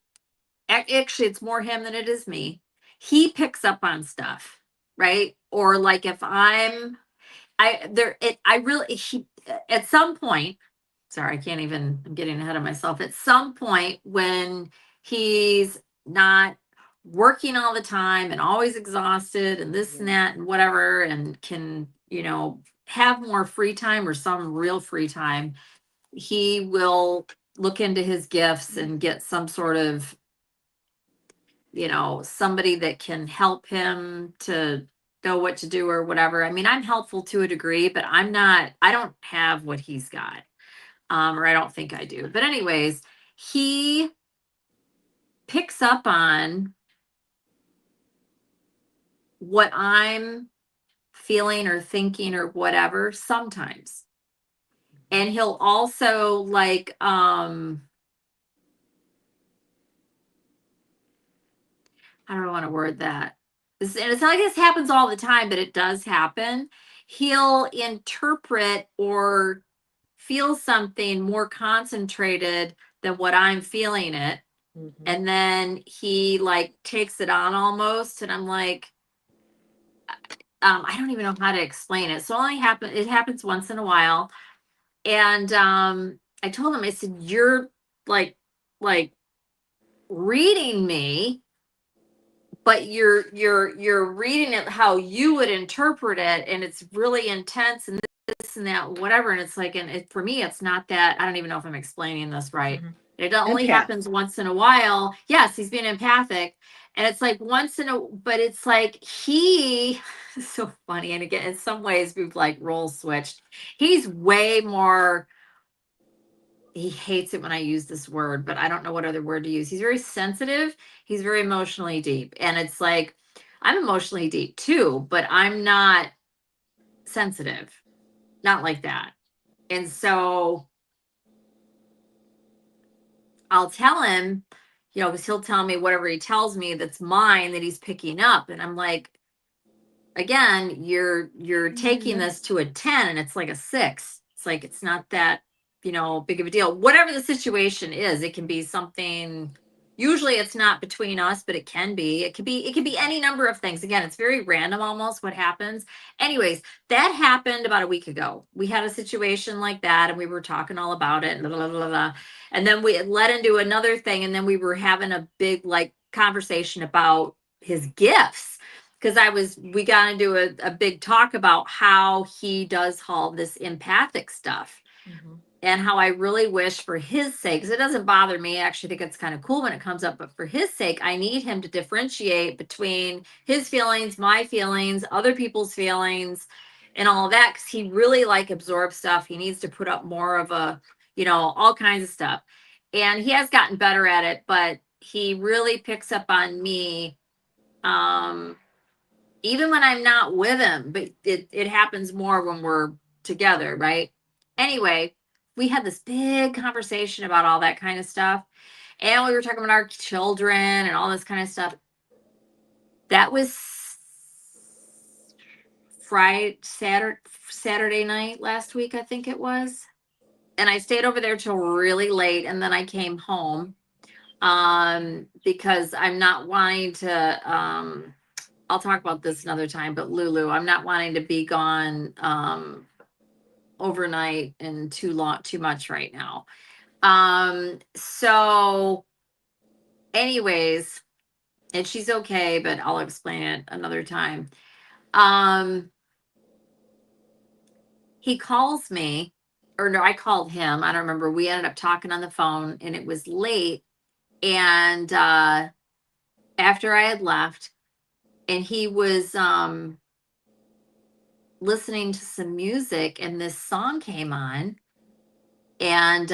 actually it's more him than it is me. He picks up on stuff, right? Or like if I'm, I really, at some point, sorry, I can't even, I'm getting ahead of myself. At some point when he's not working all the time and always exhausted and this and that and whatever, and can, have more free time or some real free time, he will look into his gifts and get some sort of, somebody that can help him to know what to do or whatever. I mean, I'm helpful to a degree, but I don't have what he's got. Or I don't think I do. But anyways, he picks up on what I'm feeling or thinking or whatever sometimes. And he'll also like I don't want to word that. And it's not like this happens all the time, but it does happen. He'll interpret or feel something more concentrated than what I'm feeling it. Mm-hmm. And then he like takes it on almost. And I'm like, I don't even know how to explain it. So it happens once in a while. And I told him, I said, you're like reading me, but you're reading it how you would interpret it, and it's really intense and this and that, whatever. And it's like, for me, it's not that. I don't even know if I'm explaining this right. Mm-hmm. It only Empath. happens once in a while. Yes, he's being empathic, and it's like but it's like it's so funny. And again, in some ways, we've like role switched. He's way more. He hates it when I use this word, but I don't know what other word to use. He's very sensitive. He's very emotionally deep. And it's like, I'm emotionally deep too, but I'm not sensitive, not like that. And so I'll tell him, because he'll tell me whatever he tells me that's mine that he's picking up. And I'm like, again, you're taking this to a 10 and it's like a 6. It's like, it's not that, big of a deal. Whatever the situation is, it can be something. Usually it's not between us, but it can be. It could be any number of things. Again, it's very random almost what happens. Anyways, that happened about a week ago. We had a situation like that and we were talking all about it and blah, blah, blah, blah. And then we led into another thing, and then we were having a big like conversation about his gifts. Because we got into a big talk about how he does all this empathic stuff. Mm-hmm. And how I really wish for his sake, because it doesn't bother me. I actually think it's kind of cool when it comes up, but for his sake, I need him to differentiate between his feelings, my feelings, other people's feelings, and all of that, because he really like absorbs stuff. He needs to put up more of a, all kinds of stuff. And he has gotten better at it, but he really picks up on me. Even when I'm not with him, but it happens more when we're together, right? Anyway, we had this big conversation about all that kind of stuff. And we were talking about our children and all this kind of stuff. That was Saturday night last week, I think it was. And I stayed over there till really late, and then I came home because I'm not wanting to I'll talk about this another time, but Lulu, I'm not wanting to be gone overnight and too much right now. So anyways, and she's okay, but I'll explain it another time. He calls me, or no, I called him. I don't remember. We ended up talking on the phone, and it was late. And after I had left, and he was listening to some music, and this song came on, and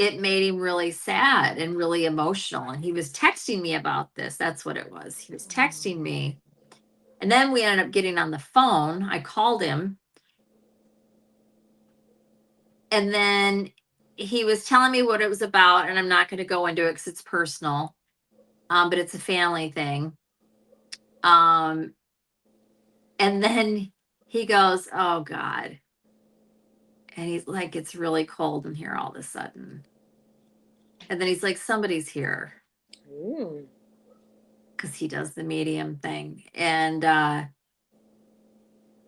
it made him really sad and really emotional. And he was texting me about this. That's what it was. He was texting me. And then we ended up getting on the phone. I called him. And then he was telling me what it was about. And I'm not going to go into it because it's personal. But it's a family thing. And then he goes, "Oh God." And he's like, "It's really cold in here all of a sudden." And then he's like, "Somebody's here." Because he does the medium thing. And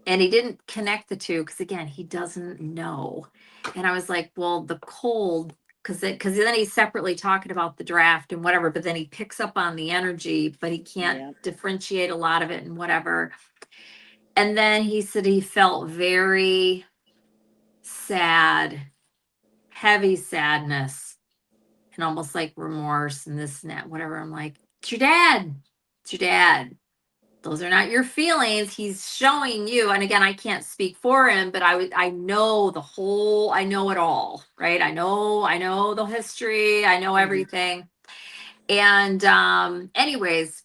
he didn't connect the two because again, he doesn't know. And I was like, well, the cold, because then he's separately talking about the draft and whatever, but then he picks up on the energy, but he can't differentiate a lot of it and whatever. And then he said he felt very sad, heavy sadness, and almost like remorse and this and that, whatever. I'm like, it's your dad. It's your dad. Those are not your feelings. He's showing you. And again, I can't speak for him, but I know I know it all, right? I know the history. I know everything. And anyways,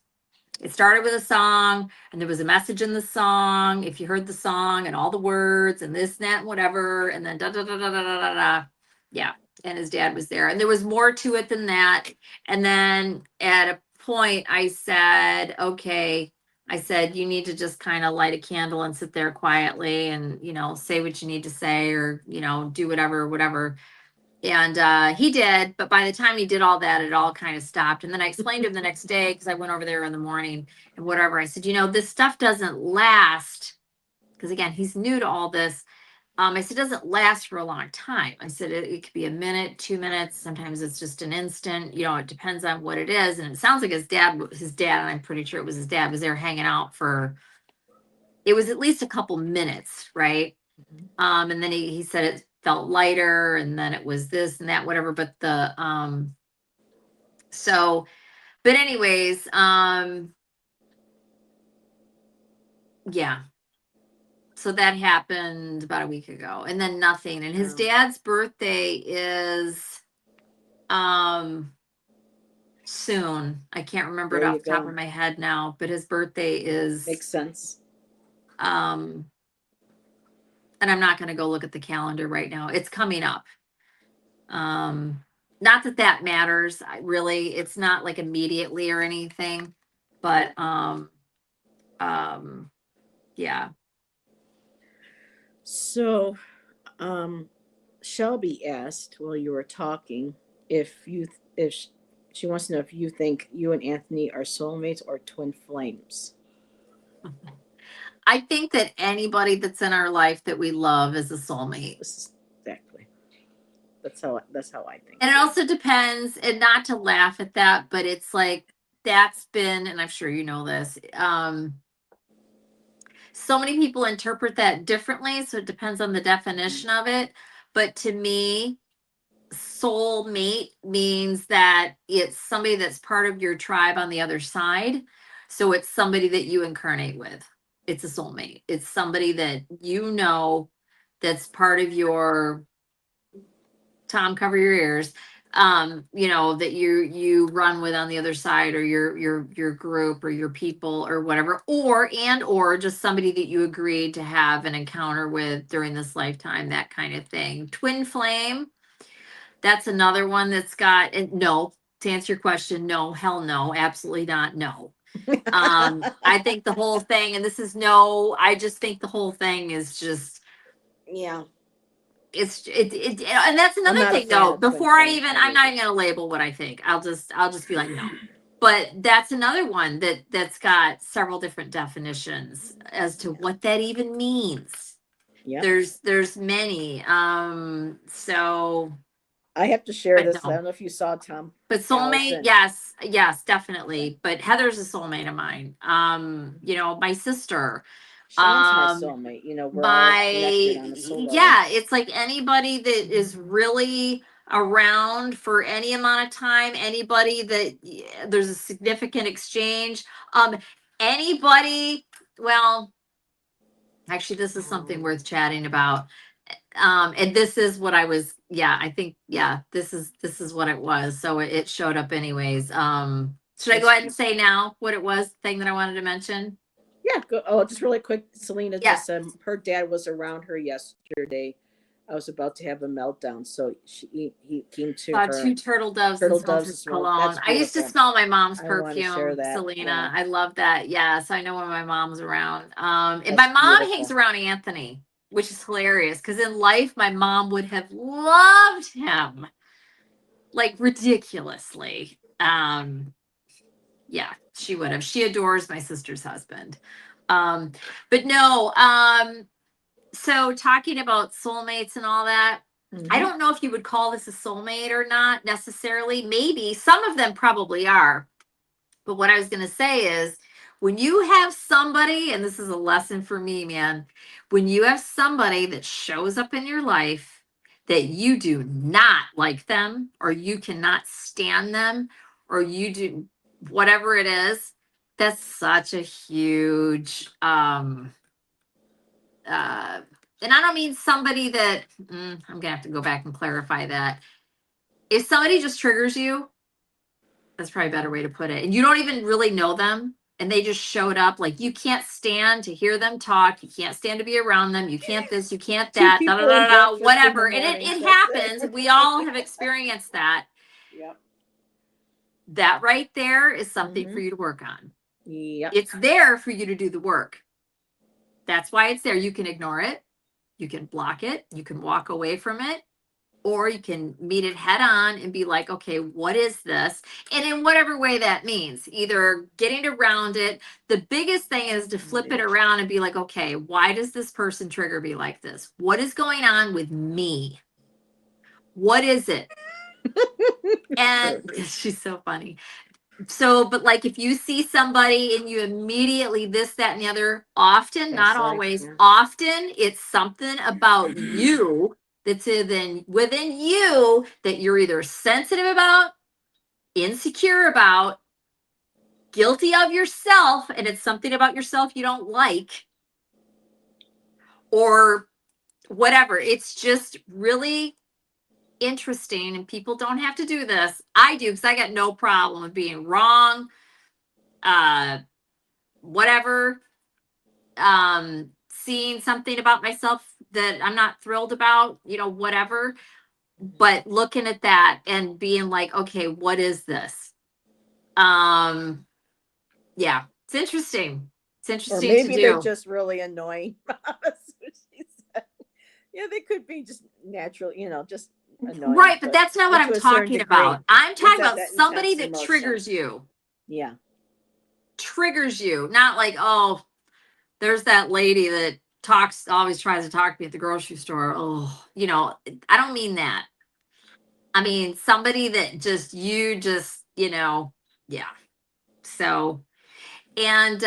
it started with a song and there was a message in the song. If you heard the song and all the words and this and that and whatever, and then da da da da da da da da. Yeah. And his dad was there. And there was more to it than that. And then at a point I said, okay, you need to just kind of light a candle and sit there quietly and, say what you need to say or, do whatever. And he did, but by the time he did all that, it all kind of stopped. And then I explained to him the next day, because I went over there in the morning and whatever. I said, this stuff doesn't last. Because again, he's new to all this. I said, it doesn't last for a long time. I said, it could be a minute, 2 minutes. Sometimes it's just an instant, it depends on what it is. And it sounds like his dad, and I'm pretty sure it was his dad, was there hanging out it was at least a couple minutes. Right. And then he said it felt lighter and then it was this and that, whatever. But but anyways, yeah. So that happened about a week ago and then nothing. And his dad's birthday is soon. I can't remember it off the top of my head now, but his birthday is makes sense. And I'm not going to go look at the calendar right now. It's coming up. Not that matters. It's not like immediately or anything, but yeah. So, Shelby asked while you were talking if she wants to know if you think you and Anthony are soulmates or twin flames. I think that anybody that's in our life that we love is a soulmate. Exactly. That's how I think. And it also depends, and not to laugh at that, but it's like that's been, and I'm sure you know this, so many people interpret that differently, so it depends on the definition of it. But to me, soulmate means that it's somebody that's part of your tribe on the other side. So it's somebody that you incarnate with. It's a soulmate. It's somebody that that's part of your Tom, cover your ears. That you run with on the other side, or your group or your people or whatever, or just somebody that you agreed to have an encounter with during this lifetime, that kind of thing. Twin flame, that's another one that's got, and no, to answer your question, no, hell no, absolutely not, no. I think the whole thing, and I just think the whole thing is just, yeah. And that's another thing though. Before I'm not even gonna label what I think. I'll just be like, no. But that's another one that's got several different definitions as to what that even means. Yeah. There's many. So I have to share this. I don't know if you saw Tom. But soulmate, yes, definitely. But Heather's a soulmate of mine. My sister. Sean's my soulmate. We're all connected on a soul level. Yeah, it's like anybody that is really around for any amount of time, anybody that there's a significant exchange. Anybody, well, actually, this is something worth chatting about. And this is what I was, I think, this is what it was. So it showed up anyways. Should I go ahead and say now what it was, the thing that I wanted to mention? Yeah. Oh, just really quick. Selena Yeah. just said her dad was around her yesterday. I was about to have a meltdown, so he came to Saw her. two turtle doves Turtle and smelled doves his as well. cologne. That's I used to beautiful. smell my mom's I want to share perfume, that. Selena. Yeah. I love that. Yeah, so I know when my mom's around. And That's my mom beautiful. hangs around Anthony, which is hilarious because in life my mom would have loved him like ridiculously. Yeah, she would have. She adores my sister's husband. But no, so talking about soulmates and all that, I don't know if you would call this a soulmate or not necessarily. Maybe some of them probably are. But what I was going to say is when you have somebody, and this is a lesson for me, man, when you have somebody that shows up in your life that you do not like them, or you cannot stand them, or you do whatever it is, that's such a huge, and I don't mean somebody that, I'm going to have to go back and clarify that. If somebody just triggers you, that's probably a better way to put it. And you don't even really know them and they just showed up. Like you can't stand to hear them talk. You can't stand to be around them. You can't this, you can't that, da, da, da, da, whatever. And it happens. We all have experienced that. Yep. That right there is something for you to work on. Yep. It's there for you to do the work. That's why it's there. You can ignore it. You can block it. You can walk away from it. Or you can meet it head on and be like, okay, what is this? And in whatever way that means, either getting around it. The biggest thing is to flip it around and be like, okay, why does this person trigger me like this? What is going on with me? What is it? And she's so funny. So, but like if you see somebody and you immediately this, that, and the other, often, not always, often it's something about you that's within you that you're either sensitive about, insecure about, guilty of yourself, and it's something about yourself you don't like, or whatever. It's just really interesting, and people don't have to do this. I do because I got no problem with being wrong, whatever, seeing something about myself that I'm not thrilled about, whatever. But looking at that and being like, okay, what is this? Yeah, it's interesting. It's interesting or maybe to do. they're just really annoying. Yeah, they could be just natural, just annoying. Right, but that's not what I'm talking about. I'm talking about that somebody that emotion. triggers you. Yeah. Triggers you. Not like, oh, there's that lady that always tries to talk to me at the grocery store. Oh, I don't mean that. I mean, somebody that yeah. So, and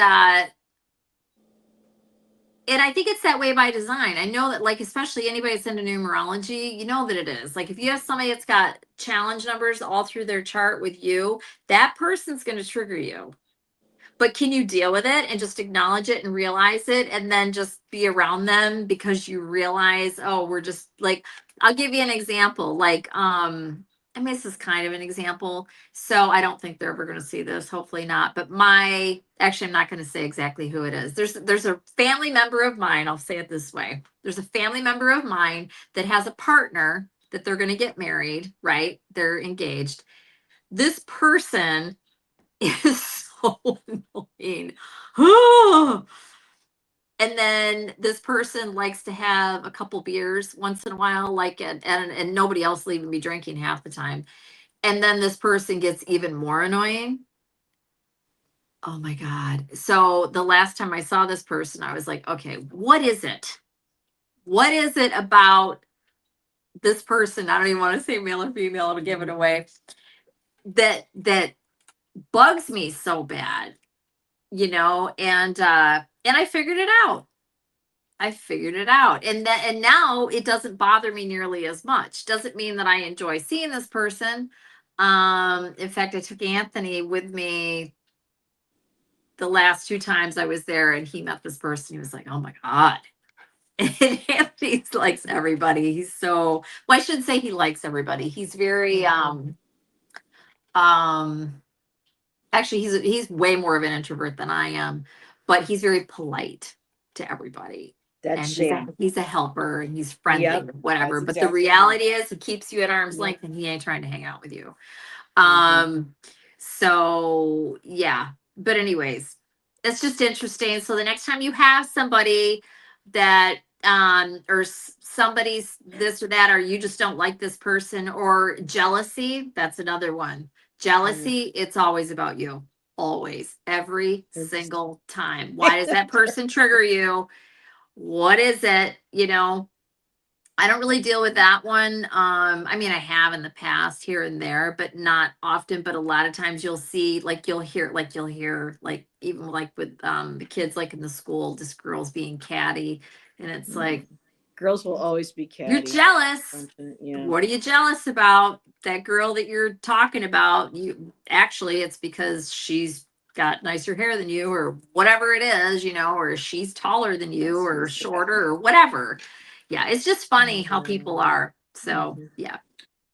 I think it's that way by design. I know that, like, especially anybody that's into numerology, you know that it is. Like, if you have somebody that's got challenge numbers all through their chart with you, that person's going to trigger you. But can you deal with it and just acknowledge it and realize it and then just be around them because you realize, oh, we're just like, I'll give you an example. Like, I mean, this is kind of an example. So I don't think they're ever going to see this. Hopefully not. But actually, I'm not going to say exactly who it is. There's a family member of mine. I'll say it this way. There's a family member of mine that has a partner that they're going to get married, right? They're engaged. This person is so annoying. And then this person likes to have a couple beers once in a while, like, and nobody else will even be drinking half the time. And then this person gets even more annoying. Oh my God. So the last time I saw this person, I was like, okay, what is it? What is it about this person? I don't even want to say male or female to give it away. That bugs me so bad. And I figured it out. And now it doesn't bother me nearly as much. Doesn't mean that I enjoy seeing this person. In fact, I took Anthony with me the last 2 times I was there and he met this person. He was like, oh my God. He likes everybody. He's so, well, I shouldn't say he likes everybody. He's very actually he's way more of an introvert than I am, but he's very polite to everybody. That's And Sham. he's a helper and he's friendly, Yep, whatever. that's But the exactly reality is he keeps you at arm's Yep. length and he ain't trying to hang out with you. Mhm. So yeah. But anyways, it's just interesting. So the next time you have somebody that or somebody's this or that, or you just don't like this person, or jealousy, that's another one. Jealousy, it's always about you. Always. Every It's just- single time. Why does that person trigger you? What is it? You know, I don't really deal with that one. I mean, I have in the past here and there, but not often. But a lot of times you'll see, like you'll hear, like even like with the kids, like in the school, just girls being catty, and it's like Girls will always be you're catty. jealous. Yeah. What are you jealous about? That girl that you're talking about, you actually it's because she's got nicer hair than you, or whatever it is, you know, or she's taller than you, or shorter, or whatever. Yeah, it's just funny how people are. So yeah.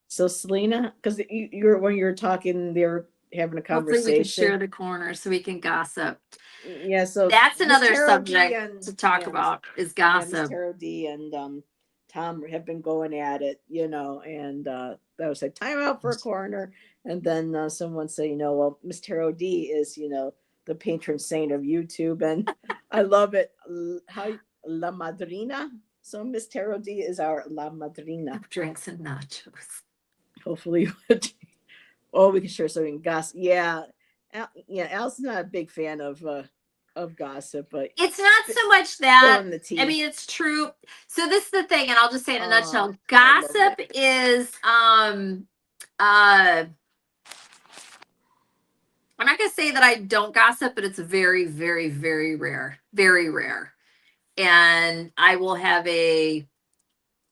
So Selena, because you're when you're talking, they're having a Hopefully we can share conversation. the corner so we can gossip. Yeah, so That's Miss another Tarot D subject and to talk about is Miss gossip. Tarot D and Tom have been going at it, and that was like time out for a corner, and then someone said, well, Miss Tarot D is, the patron saint of YouTube, and I love it. How La Madrina. So Miss Tarot D is our La Madrina. Drinks and nachos. Hopefully, we can share something gossip. Yeah, Al's not a big fan of gossip, but It's not so much that. spilling the tea. I mean, it's true. So this is the thing, and I'll just say in a nutshell, I love gossip it. is I'm not gonna say that I don't gossip, but it's very, very, very rare. Very rare. And I will have a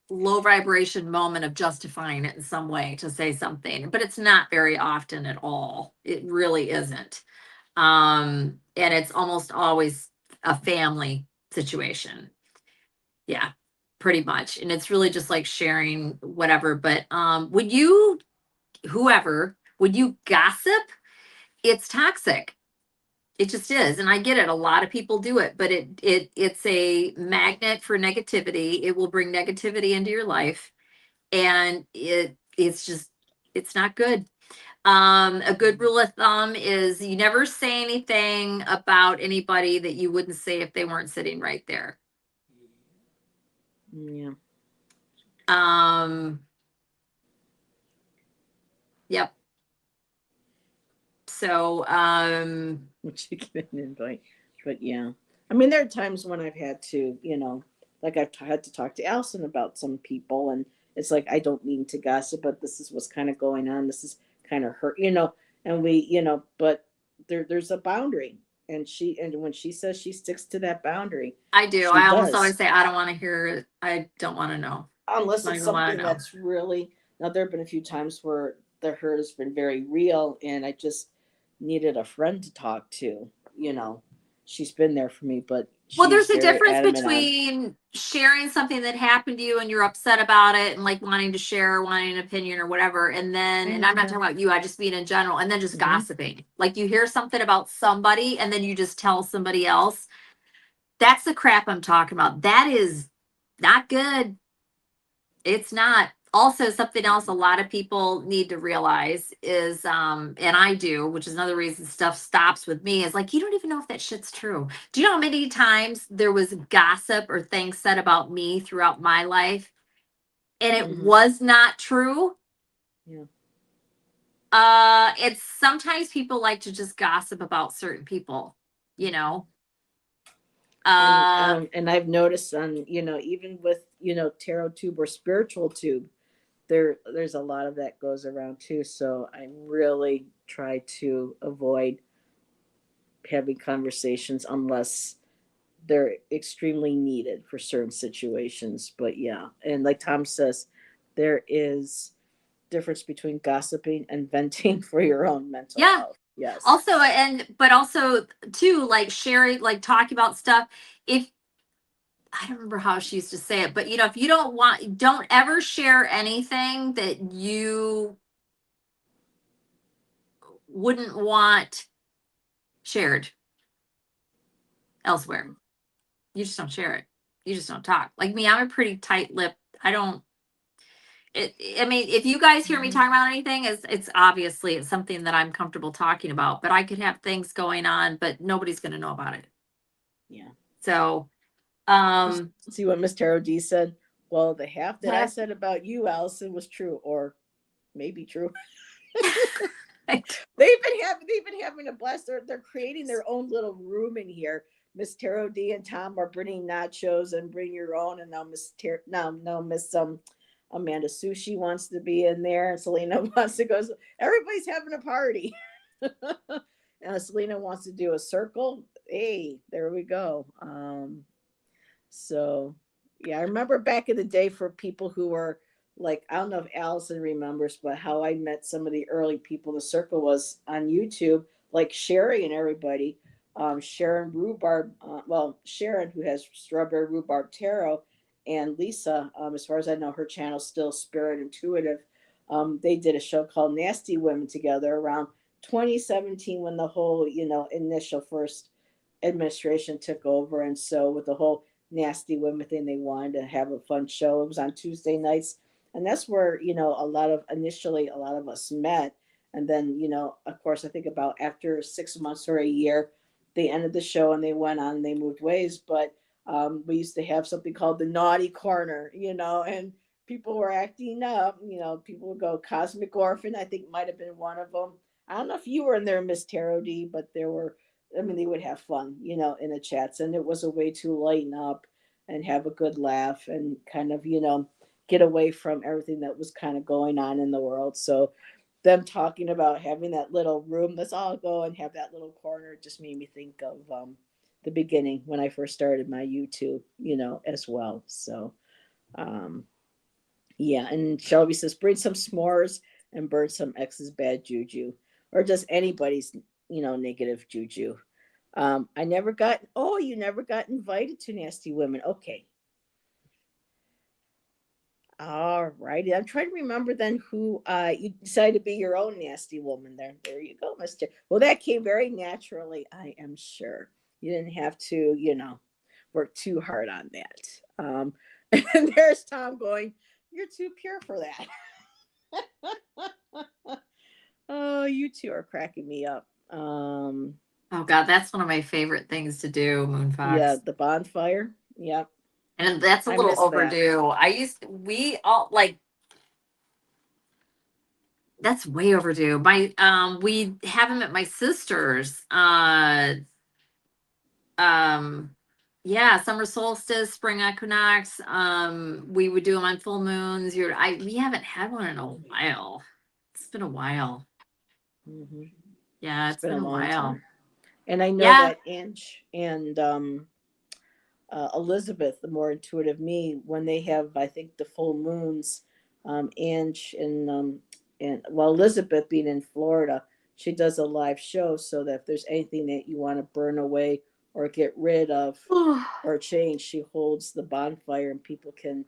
low vibration moment of justifying it in some way to say something, but it's not very often at all. It really isn't. And it's almost always a family situation. Yeah, pretty much. And it's really just like sharing whatever. But would you, whoever, would you gossip? It's toxic. It just is. And I get it. A lot of people do it, but it's a magnet for negativity. It will bring negativity into your life. And it's not good. A good rule of thumb is you never say anything about anybody that you wouldn't say if they weren't sitting right there. Yeah. Yep. So Which you get an invite, but yeah. I mean, there are times when I've had to, like I've had to talk to Allison about some people, and it's like I don't mean to gossip, but this is what's kind of going on. This is kind of hurt, and we, but there's a boundary, and when she says she sticks to that boundary, I do. she I almost does. always say I don't want to hear it. I don't want to know. Unless it's something that's really. Now there have been a few times where the hurt has been very real, and I just needed a friend to talk to. She's been there for me, but well, there's a very difference adamant between sharing something that happened to you and you're upset about it and like wanting to share, wanting an opinion or whatever. And then, and I'm not talking about you, I just mean in general, and then just gossiping. Like you hear something about somebody and then you just tell somebody else. That's the crap I'm talking about. That is not good. It's not. Also, something else a lot of people need to realize is, and I do, which is another reason stuff stops with me, is like, you don't even know if that shit's true. Do you know how many times there was gossip or things said about me throughout my life and it was not true? Yeah. It's sometimes people like to just gossip about certain people, And I've noticed on, even with, tarot tube or spiritual tube, there's a lot of that goes around too. So I really try to avoid having conversations unless they're extremely needed for certain situations. But yeah, and like Tom says, there is difference between gossiping and venting for your own mental health. Yes. But also too, like sharing, like talking about stuff. If I don't remember how she used to say it, but you know, if you don't ever share anything that you wouldn't want shared elsewhere. You just don't share it. You just don't talk. Like me, I'm a pretty tight-lipped. I don't. I mean, if you guys hear me talking about anything, it's obviously it's something that I'm comfortable talking about. But I could have things going on, but nobody's going to know about it. Yeah. So, see what Miss Taro D said. Well, the half that I said about you, Allison, was true, or maybe true. They've been having a blast. They're creating their own little room in here. Miss Taro D and Tom are bringing nachos and bring your own, and now Miss Amanda Sushi wants to be in there, and Selena wants to go. Everybody's having a party. Selena wants to do a circle. Hey, there we go. So yeah, I remember back in the day for people who were like, I don't know if Allison remembers, but how I met some of the early people in the circle was on YouTube, like Sherry and everybody. Sharon Rhubarb, Sharon, who has Strawberry Rhubarb Tarot, and Lisa, as far as I know, her channel's still Spirit Intuitive. They did a show called Nasty Women together around 2017 when the whole, initial first administration took over. And so with the whole Nasty Women thing, they wanted to have a fun show. It was on Tuesday nights. And that's where, initially a lot of us met. And then, of course, I think about after 6 months or a year, they ended the show and they went on and they moved ways. But we used to have something called the Naughty Corner, and people were acting up. People would go Cosmic Orphan, I think might have been one of them. I don't know if you were in there, Miss Taro D, but they would have fun, in the chats. And it was a way to lighten up and have a good laugh and kind of, get away from everything that was kind of going on in the world. So them talking about having that little room, let's all go and have that little corner, just made me think of the beginning when I first started my YouTube, as well. So, yeah. And Shelby says, bring some s'mores and burn some ex's bad juju, or just anybody's, negative juju. I never got, you never got invited to Nasty Women. Okay. All righty. I'm trying to remember then who you decided to be your own nasty woman there. There you go, Mr. Well, that came very naturally, I am sure. You didn't have to, work too hard on that. And there's Tom going, you're too pure for that. Oh, you two are cracking me up. oh God, that's one of my favorite things to do, Moonfox. Yeah, the bonfire. Yep. And that's a little overdue. We all like, that's way overdue. We have them at my sister's. Yeah, summer solstice, spring equinox. We would do them on full moons. We haven't had one in a while. It's been a while. Mm-hmm. Yeah, it's been a while. Time. And I know that Ange and Elizabeth, the more intuitive me, when they have, I think, the full moons, Ange and Elizabeth being in Florida, she does a live show so that if there's anything that you want to burn away or get rid of or change, she holds the bonfire and people can,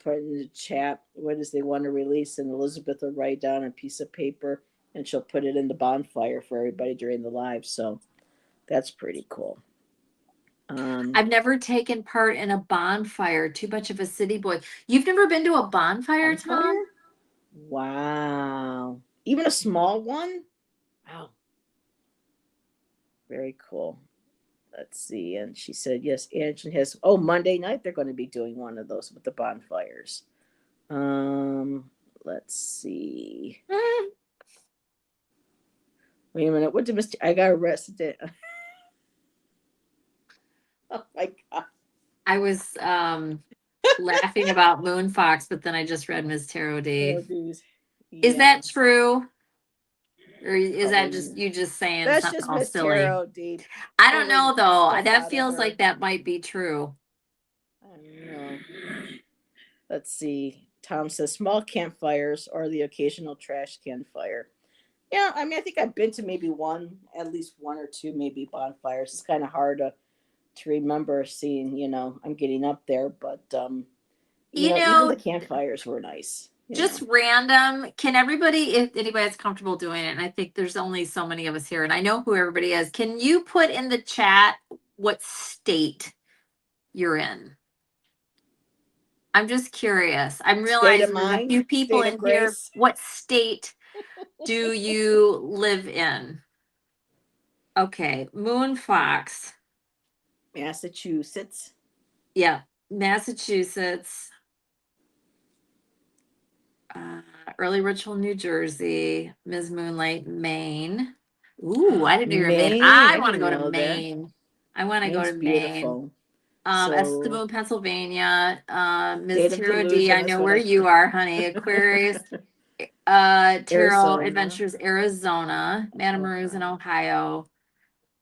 put in the chat what is they want to release, and Elizabeth will write down a piece of paper and she'll put it in the bonfire for everybody during the live. So that's pretty cool. I've never taken part in a bonfire. Too much of a city boy. You've never been to a bonfire, Tom? Wow. Even a small one? Wow. Very cool. Let's see. And she said, yes, Angela has, Monday night they're going to be doing one of those with the bonfires. Let's see. Wait a minute. What did I got arrested? Oh my God. I was laughing about Moonfox, but then I just read Ms. Tarot D. Is that true? Or is that just you just saying that's something just all Miss silly? Tarot D. I don't know though. That feels like that might be true. I don't know. Let's see. Tom says small campfires or the occasional trash can fire. Yeah, I mean, I think I've been to maybe at least one or two maybe bonfires. It's kind of hard to to remember seeing, I'm getting up there, but You even know, the campfires were nice. just random. Can everybody, if anybody's comfortable doing it, and I think there's only so many of us here, and I know who everybody is, can you put in the chat what state you're in? I'm just curious. I'm State of realizing there's a mind, few people state of in here. grace. What state do you live in? Okay, Moon Fox. Massachusetts. Yeah, Massachusetts. Early Ritual, New Jersey. Ms. Moonlight, Maine. Ooh, I didn't know you were in Maine. Maine, I I want to didn't go to know that. Maine. I want to go Maine's to Maine. beautiful. Esther So, Moon, Pennsylvania. Ms. state of Taro D, delusion I is know what where I. you are, honey. Aquarius. Terrell Arizona. Adventures, Arizona. Matamoros in Ohio.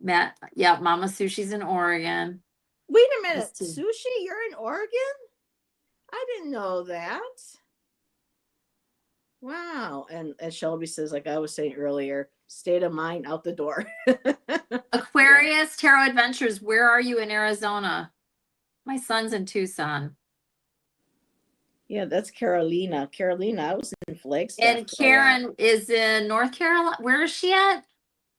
Mama Sushi's in Oregon. Wait a minute, Let's see. Sushi, you're in Oregon? I didn't know that. Wow. And as Shelby says, like I was saying earlier, state of mind out the door. Aquarius, Tarot Adventures, where are you in Arizona? My son's in Tucson. Yeah, that's Carolina. Carolina, I was in Flagstaff. And Karen is in North Carolina. Where is she at?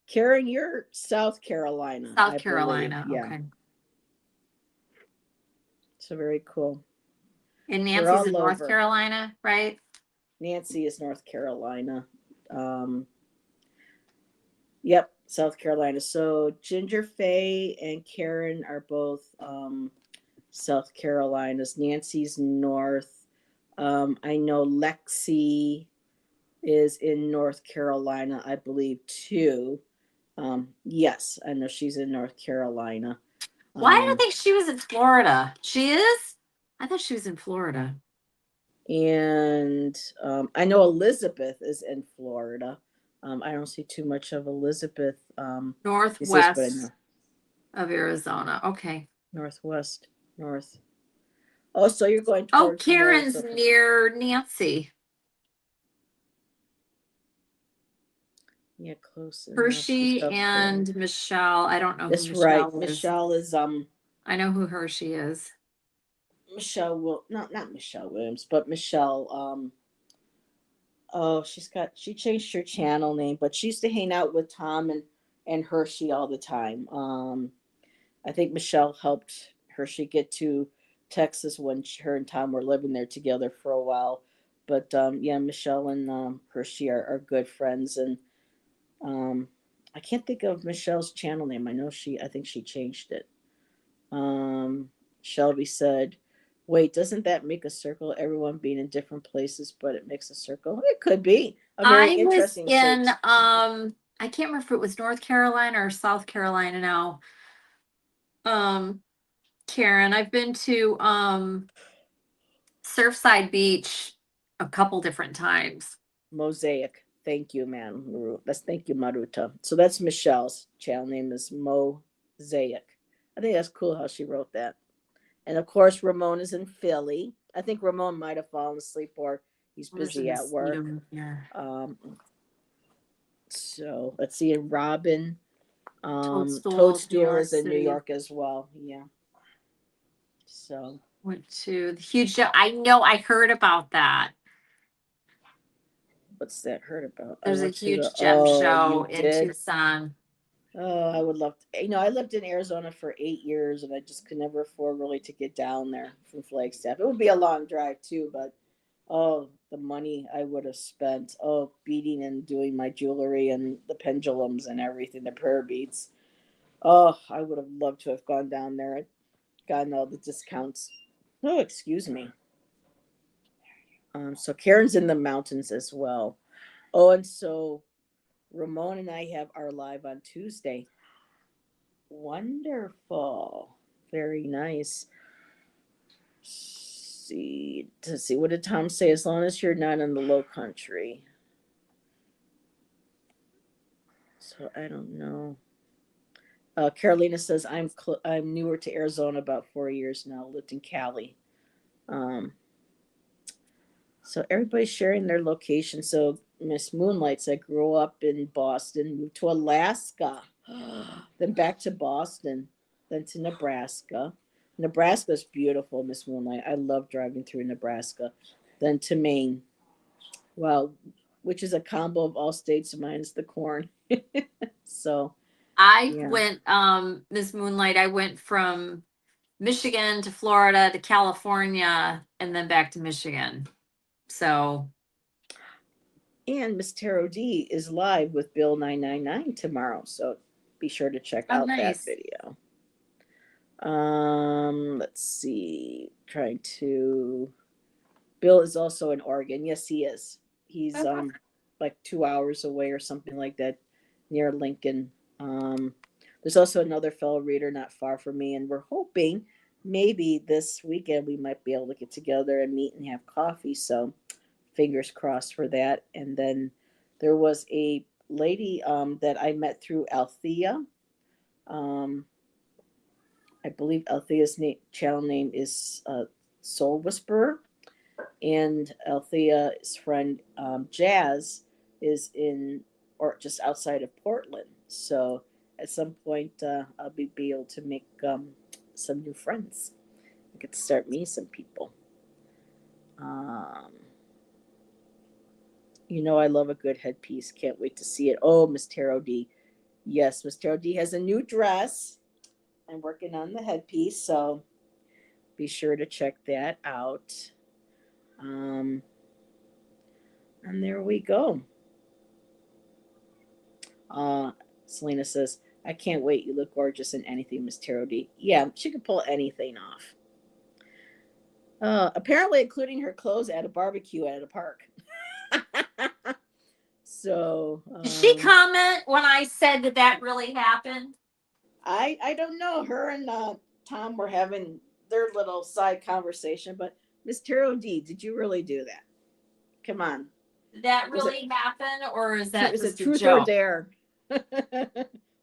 Karen, you're South Carolina. South Carolina. Yeah. Okay. So very cool. And Nancy's in North Carolina, right? Nancy is North Carolina. Yep, South Carolina. So Ginger Faye and Karen are both South Carolinas. Nancy's north. I know Lexi is in North Carolina, I believe, too. Yes, I know she's in North Carolina. Why did I think she was in Florida? She is? I thought she was in Florida. And I know Elizabeth is in Florida. I don't see too much of Elizabeth. Northwest of Arizona. Okay. Northwest, north. Oh, so you're going towards Karen's near Nancy. Yeah, close. Hershey and Michelle. I don't know That's who Michelle right. is. Michelle is I know who Hershey is. Michelle will not Michelle Williams, but Michelle oh, she changed her channel name, but she used to hang out with Tom and Hershey all the time. I think Michelle helped Hershey get to Texas when her and Tom were living there together for a while. But yeah, Michelle and Hershey are good friends, and I can't think of Michelle's channel name. I think she changed it. Shelby said, wait, doesn't that make a circle? Everyone being in different places, but it makes a circle. It could be a very interesting shape. I can't remember if it was North Carolina or South Carolina now. Karen, I've been to Surfside Beach a couple different times. Mosaic. Thank you, man. Thank you, Maruta. So that's Michelle's channel name is Mosaic. I think that's cool how she wrote that. And of course, Ramon is in Philly. I think Ramon might have fallen asleep or he's busy at work. So let's see. Robin, Toadstool is in New York as well. Yeah. So went to the huge show. I know. I heard about that. What's that heard about? There's a huge gem show in Tucson. Oh, I would love to. I lived in Arizona for 8 years and I just could never afford really to get down there from Flagstaff. It would be a long drive too, but the money I would have spent, beating and doing my jewelry and the pendulums and everything, the prayer beads. Oh, I would have loved to have gone down there and gotten all the discounts. Oh, excuse me. So Karen's in the mountains as well. Oh, and so Ramon and I have our live on Tuesday. Wonderful. Very nice. To see what did Tom say? As long as you're not in the low country. So I don't know. Carolina says I'm newer to Arizona, about 4 years now. Lived in Cali. So everybody's sharing their location. So Miss Moonlight said, grew up in Boston, moved to Alaska, then back to Boston. then to Nebraska. Nebraska's beautiful, Miss Moonlight. I love driving through Nebraska. Then to Maine. Well, which is a combo of all states minus the corn. So, I yeah. went, Miss Moonlight, I went from Michigan to Florida to California and then back to Michigan. So, And Miss Taro D is live with Bill 999 tomorrow. So be sure to check oh, out that nice. video. Let's see. Trying to Bill is also in Oregon. Yes, he is. He's Okay. like 2 hours away or something like that near Lincoln. There's also another fellow reader not far from me, and we're hoping maybe this weekend we might be able to get together and meet and have coffee. So fingers crossed for that. And then there was a lady that I met through Althea. I believe Althea's channel name is Soul Whisperer, and Althea's friend Jazz is in or just outside of Portland. So at some point, I'll be able to make some new friends. I get to start meeting some people. I love a good headpiece. Can't wait to see it. Oh, Miss Taro D. Yes, Miss Taro D has a new dress. I'm working on the headpiece, so be sure to check that out. And there we go. Selena says, I can't wait. You look gorgeous in anything, Miss Taro D. Yeah, she can pull anything off. Apparently, including her clothes at a barbecue at a park. So, Did she comment when I said that really happened? I don't know. Her and Tom were having their little side conversation, but Miss Taro D, did you really do that? Come on. Did that really happen, or is that Is it just a truth joke? or dare?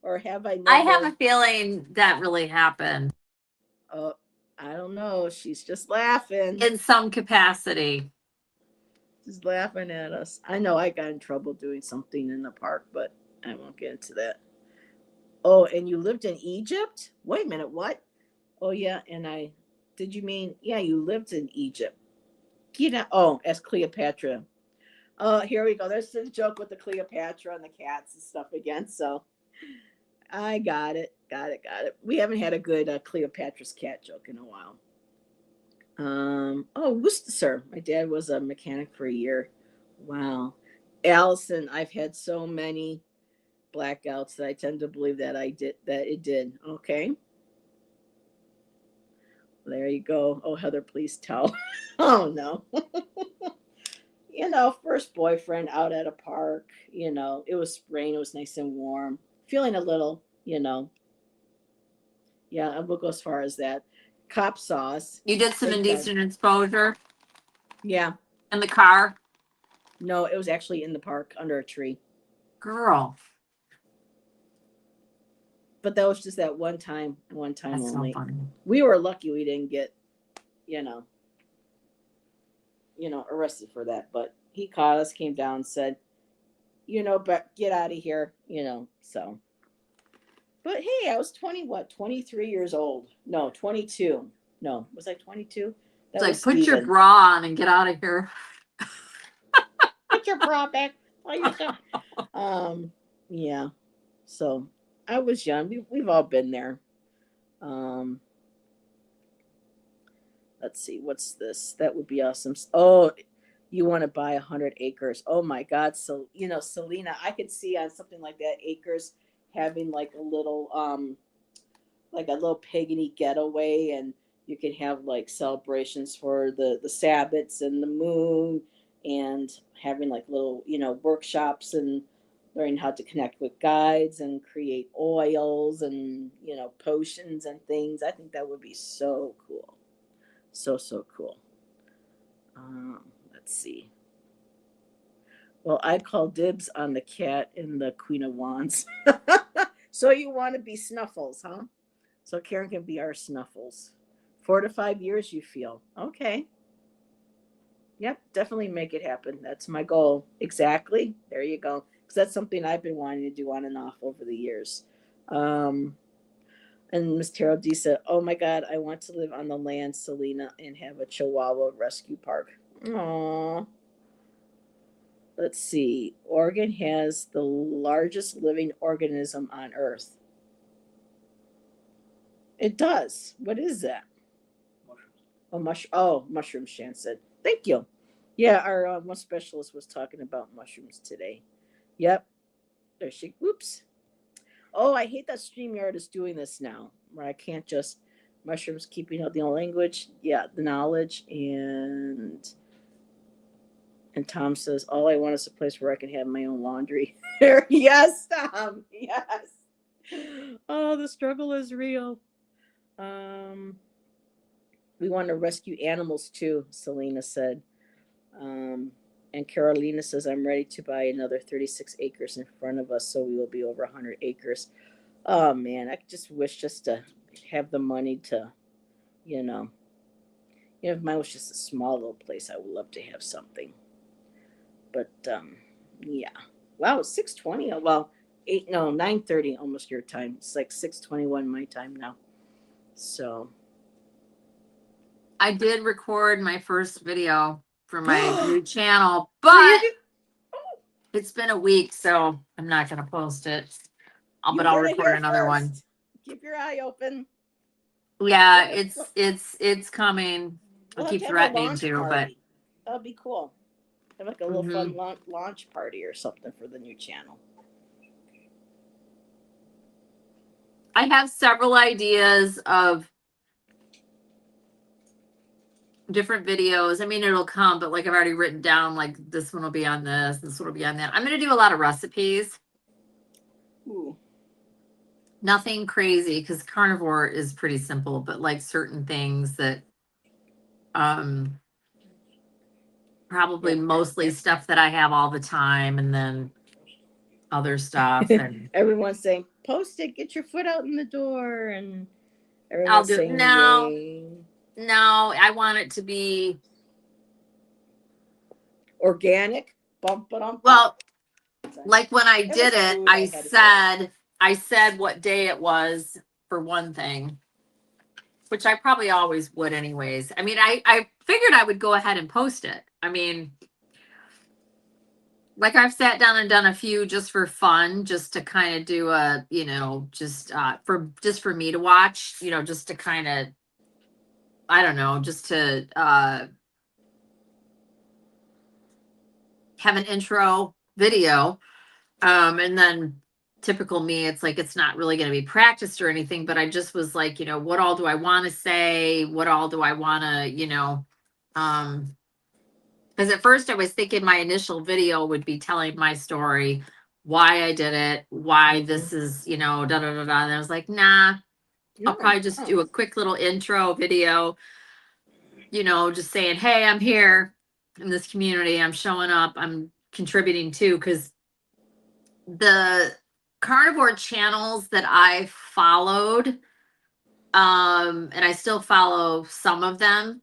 Or have I never? I have a feeling that really happened Oh, I don't know. She's just laughing. in some capacity. She's laughing at us. I know I got in trouble doing something in the park, but I won't get into that. Oh, and you lived in Egypt? Wait a minute, what? Oh yeah, and did you mean you lived in Egypt? As Cleopatra. Oh, here we go. There's the joke with the Cleopatra and the cats and stuff again. So I got it. Got it. We haven't had a good Cleopatra's cat joke in a while. Worcester. My dad was a mechanic for a year. Wow. Allison, I've had so many blackouts that I tend to believe that it did. Okay. There you go. Oh, Heather, please tell. Oh no. First boyfriend out at a park, it was spring, it was nice and warm. Feeling a little, yeah, I will go as far as that. Cop saw us. You did some Big indecent exposure Yeah. in the car? No, it was actually in the park under a tree. Girl. But that was just that one time That's only. so funny. We We were lucky we didn't get, arrested for that. But he caught us, came down, said, but get out of here, so. But hey, I was 23 years old. No, 22. No, was I 22? It's like, put your bra on and get out of here. Put your bra back. Yeah. So I was young. We've all been there. Let's see. What's this? That would be awesome. Oh, you want to buy 100 acres. Oh my God. So, Selena, I could see on something like that, acres having like a little pagan-y getaway, and you can have like celebrations for the Sabbats and the moon, and having like little workshops and learning how to connect with guides and create oils and potions and things. I think that would be so cool, so cool. Let's see. Well, I call dibs on the cat and the Queen of Wands. So you want to be Snuffles, huh? So Karen can be our Snuffles. 4 to 5 years, you feel. Okay. Yep, definitely make it happen. That's my goal. Exactly. There you go. Because that's something I've been wanting to do on and off over the years. And Miss Terrell D said, "Oh my God, I want to live on the land, Selena, and have a Chihuahua rescue park." Aww. Let's see. Oregon has the largest living organism on Earth. It does. What is that? Mushrooms. Shan said. Thank you. Yeah, our one specialist was talking about mushrooms today. Yep. There she. Whoops. Oh, I hate that StreamYard is doing this now, where I can't just mushrooms keeping out the language. Yeah, the knowledge and Tom says, all I want is a place where I can have my own laundry. Yes, Tom. Yes. Oh, the struggle is real. We want to rescue animals too, Selena said. And Carolina says, I'm ready to buy another 36 acres in front of us, so we will be over 100 acres. Oh, man, I just wish just to have the money to, if mine was just a small little place, I would love to have something. But, yeah. Wow, it's 6:20. Well, 9:30 almost your time. It's like 6:21 my time now. So. I did record my first video for my new channel, but it's been a week, so I'm not going to post it. But I'll record another one. Keep your eye open. Yeah, it's coming. I'll keep threatening to, but that'll be cool. Have like a little fun launch party or something for the new channel. I have several ideas of different videos. I mean, it'll come, but like I've already written down, like this one will be on this one will be on that. I'm going to do a lot of recipes. Ooh. Nothing crazy, because carnivore is pretty simple, but like certain things that probably mostly stuff that I have all the time, and then other stuff. And everyone's saying, post it, get your foot out in the door, and I'll do saying, no. No, I want it to be organic. Well, like when I did it, I said what day it was for one thing, which I probably always would anyways. I mean, I figured I would go ahead and post it. I mean, like I've sat down and done a few just for fun, just to kind of do a, just for me to watch, just to kind of, I don't know, just to have an intro video. And then typical me, it's like, it's not really going to be practiced or anything, but I just was like, what all do I want to say? What all do I want to, because at first I was thinking my initial video would be telling my story, why I did it, why this is, da da da da. And I was like, nah, I'll probably just do a quick little intro video, just saying, hey, I'm here in this community. I'm showing up. I'm contributing too, because the carnivore channels that I followed, and I still follow some of them,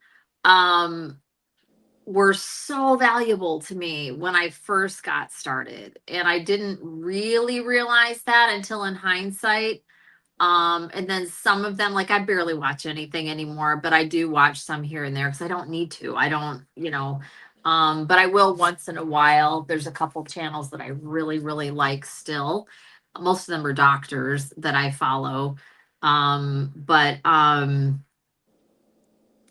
were so valuable to me when I first got started. And I didn't really realize that until in hindsight. And then some of them, like I barely watch anything anymore, but I do watch some here and there because I don't need to. I don't, but I will once in a while. There's a couple channels that I really, really like still. Most of them are doctors that I follow.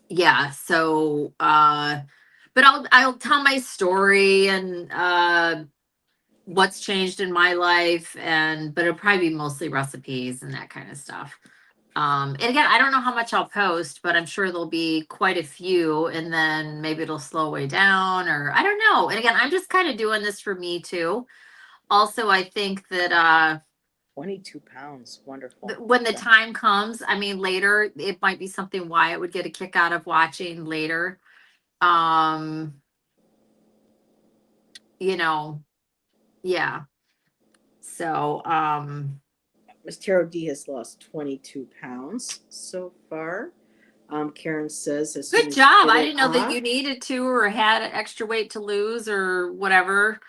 Yeah, so but I'll tell my story and what's changed in my life, but it'll probably be mostly recipes and that kind of stuff. And again, I don't know how much I'll post, but I'm sure there'll be quite a few, and then maybe it'll slow way down, or I don't know. And again, I'm just kind of doing this for me too. Also, I think that 22 pounds, wonderful. When the time comes, I mean, later, it might be something Wyatt would get a kick out of watching later. Yeah. So, Miss Taro D has lost 22 pounds so far. Karen says, good job. I didn't know that you needed to or had extra weight to lose or whatever,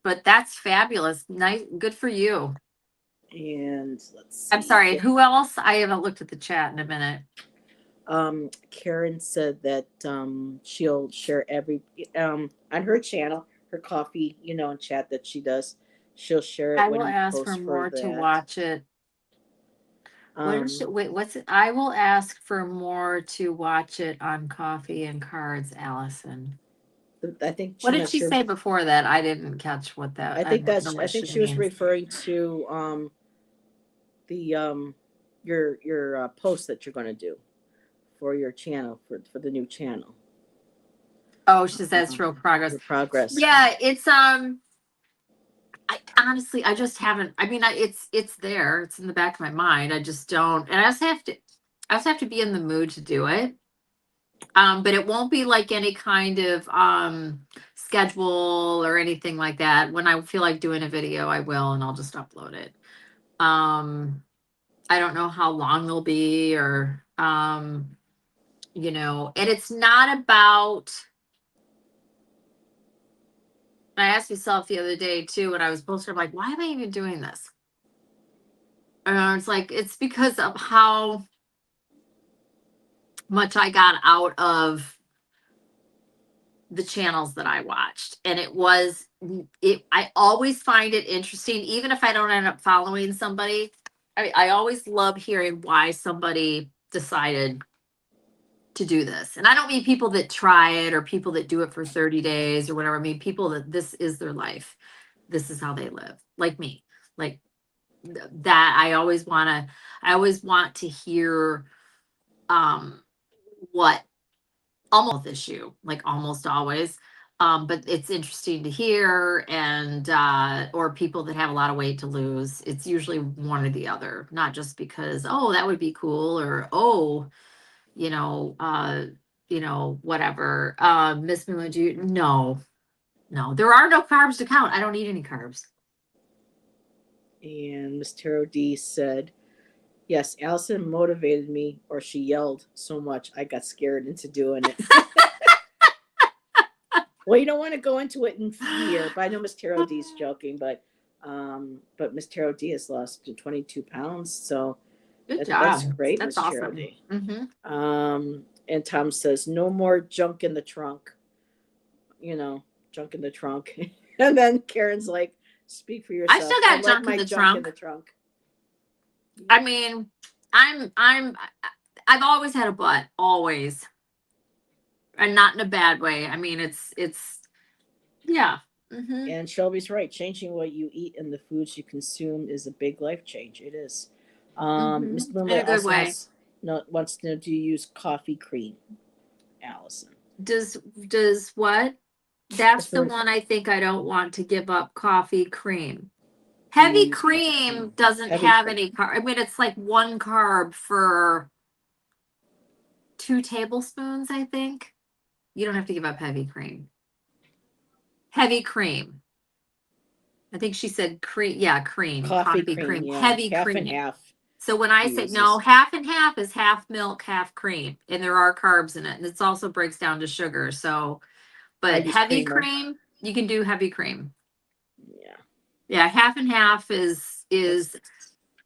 but that's fabulous. Nice. Good for you. And let's see. I'm sorry, who else? I haven't looked at the chat in a minute. Karen said that she'll share every on her channel, her coffee, and chat that she does. She'll share it I when will you ask for post more for to that. watch it. Wait, what's it? I will ask for more to watch it on Coffee and Cards, Allison. I think What did she say before that? I didn't catch what that. I think don't know what I think she was means. referring to the your post that you're going to do for your channel for the new channel. Oh, she says that's real progress. Your progress. Yeah, it's I honestly, I just haven't. I mean, it's there. It's in the back of my mind. I just don't, and I also have to be in the mood to do it. But it won't be like any kind of schedule or anything like that. When I feel like doing a video, I will, and I'll just upload it. I don't know how long they'll be, or and it's not about. I asked myself the other day too when I was posting, I'm like, why am I even doing this? It's like, it's because of how much I got out of the channels that I watched. And I always find it interesting, even if I don't end up following somebody. I always love hearing why somebody decided to do this. And I don't mean people that try it or people that do it for 30 days or whatever. I mean people that this is their life. This is how they live, like me. Like that I always want to hear what almost issue, like almost always. But it's interesting to hear, and or people that have a lot of weight to lose. It's usually one or the other, not just because, oh, that would be cool, or oh, whatever. Miss Moon, no, there are no carbs to count. I don't eat any carbs. And Miss Taro D said, yes, Allison motivated me, or she yelled so much I got scared into doing it. Well, you don't want to go into it in fear, but I know Miss Taro D is joking, but Miss Taro D has lost 22 pounds, so Good job. That's great, That's Miss awesome. Taro D. Mm-hmm. And Tom says, no more junk in the trunk. Junk in the trunk. And then Karen's like, speak for yourself. I still got junk my in the junk in trunk. the trunk. I mean, I've always had a butt, always, and not in a bad way. I mean, it's yeah. Mm-hmm. And Shelby's right. Changing what you eat and the foods you consume is a big life change. It is. Miss In Moonlight a good also way. wants to know, do you use coffee cream, Allison? Does what? That's the one I think I don't want to give up. Coffee cream. Heavy cream doesn't have any carb. I mean, it's like 1 carb for 2 tablespoons, I think. You don't have to give up heavy cream. Heavy cream. I think she said cream. Yeah, cream. Coffee cream. Yeah. Heavy half cream. And half. So when I say no, half and half is half milk, half cream, and there are carbs in it, and it also breaks down to sugar. So, but heavy cream, you can do heavy cream. Yeah, half and half is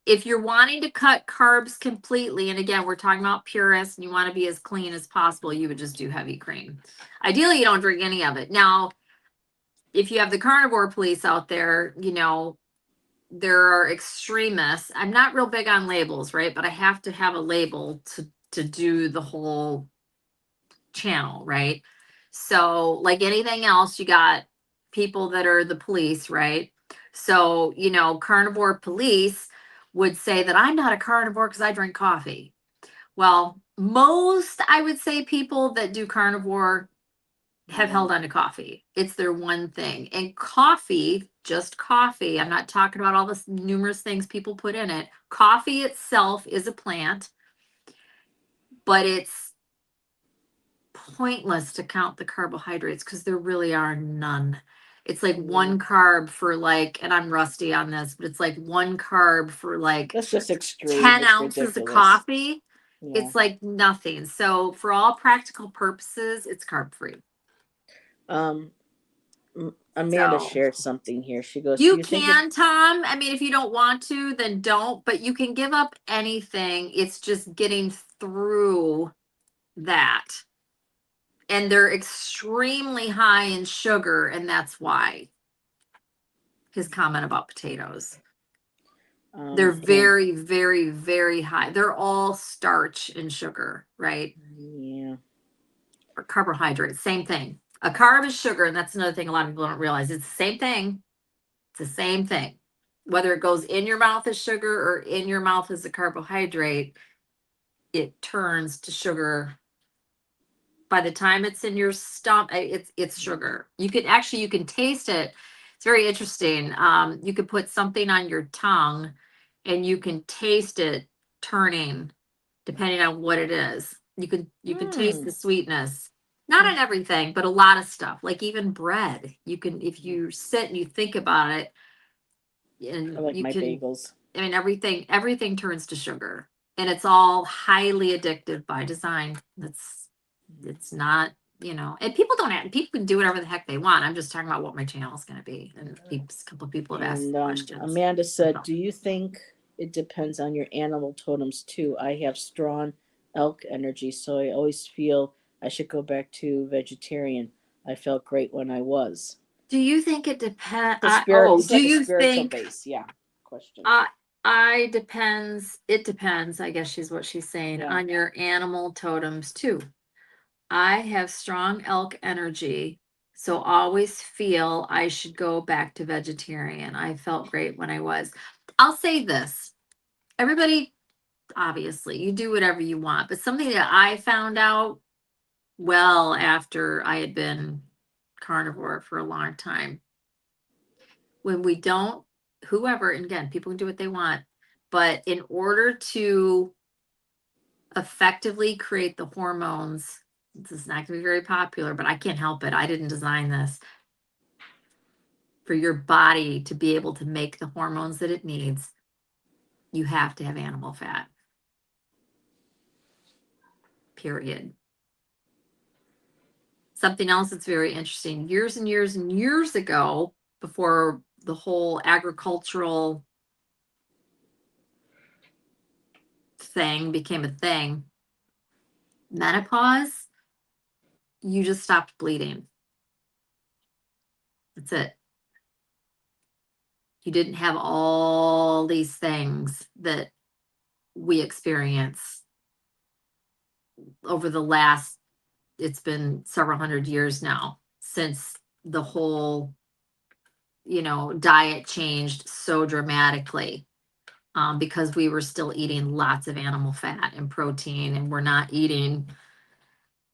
if you're wanting to cut carbs completely, and again, we're talking about purists, and you want to be as clean as possible, you would just do heavy cream. Ideally, you don't drink any of it. Now, if you have the carnivore police out there, there are extremists. I'm not real big on labels, right? But I have to have a label to do the whole channel, right? So, like anything else, you got people that are the police, right? So, carnivore police would say that I'm not a carnivore because I drink coffee. Well, most, I would say, people that do carnivore have held on to coffee. It's their one thing. And coffee, just coffee, I'm not talking about all the numerous things people put in it. Coffee itself is a plant, but it's pointless to count the carbohydrates because there really are none. It's like 1 carb for and I'm rusty on this, but it's like 1 carb for that's just extreme. 10 ounces of coffee. Yeah. It's like nothing. So for all practical purposes, it's carb free. Amanda So- shared something here. She goes, "Do You you think can, Tom. I mean, if you don't want to, then don't, but you can give up anything. It's just getting through that. And they're extremely high in sugar, and that's why his comment about potatoes. They're and very, very, very high. They're all starch and sugar, right? yeah, Or carbohydrates, same thing. A carb is sugar, and that's another thing a lot of people don't realize. It's the same thing. It's the same thing. Whether it goes in your mouth as sugar or in your mouth as a carbohydrate, it turns to sugar. By the time it's in your stomach, it's sugar. You can taste it. It's very interesting. You could put something on your tongue and you can taste it turning depending on what it is. You can taste the sweetness. Not on everything, but a lot of stuff. Like even bread. You can, if you sit and you think about it, and I like you my can, bagels. I mean, everything turns to sugar, and it's all highly addictive by design. It's not, and people can do whatever the heck they want. I'm just talking about what my channel is going to be. And a couple of people have asked And questions. Amanda said, So. "Do you think it depends on your animal totems too? I have strong elk energy, so I always feel I should go back to vegetarian. I felt great when I was." Do you think it depends? The spirit. It's Do like a you spiritual think? base. Yeah. Question. I depends. It depends. I guess she's what she's saying Yeah. on your animal totems too. I have strong elk energy, so always feel I should go back to vegetarian. I felt great when I was. I'll say this. Everybody, obviously, you do whatever you want, but something that I found out well after I had been carnivore for a long time. When we don't, whoever, and again, people can do what they want, but in order to effectively create the hormones, this is not going to be very popular, but I can't help it. I didn't design this. For your body to be able to make the hormones that it needs, you have to have animal fat. Period. Something else that's very interesting, years and years and years ago, before the whole agricultural thing became a thing, menopause, you just stopped bleeding. That's it. You didn't have all these things that we experience over the last, it's been several hundred years now since the whole, diet changed so dramatically, because we were still eating lots of animal fat and protein, and we're not eating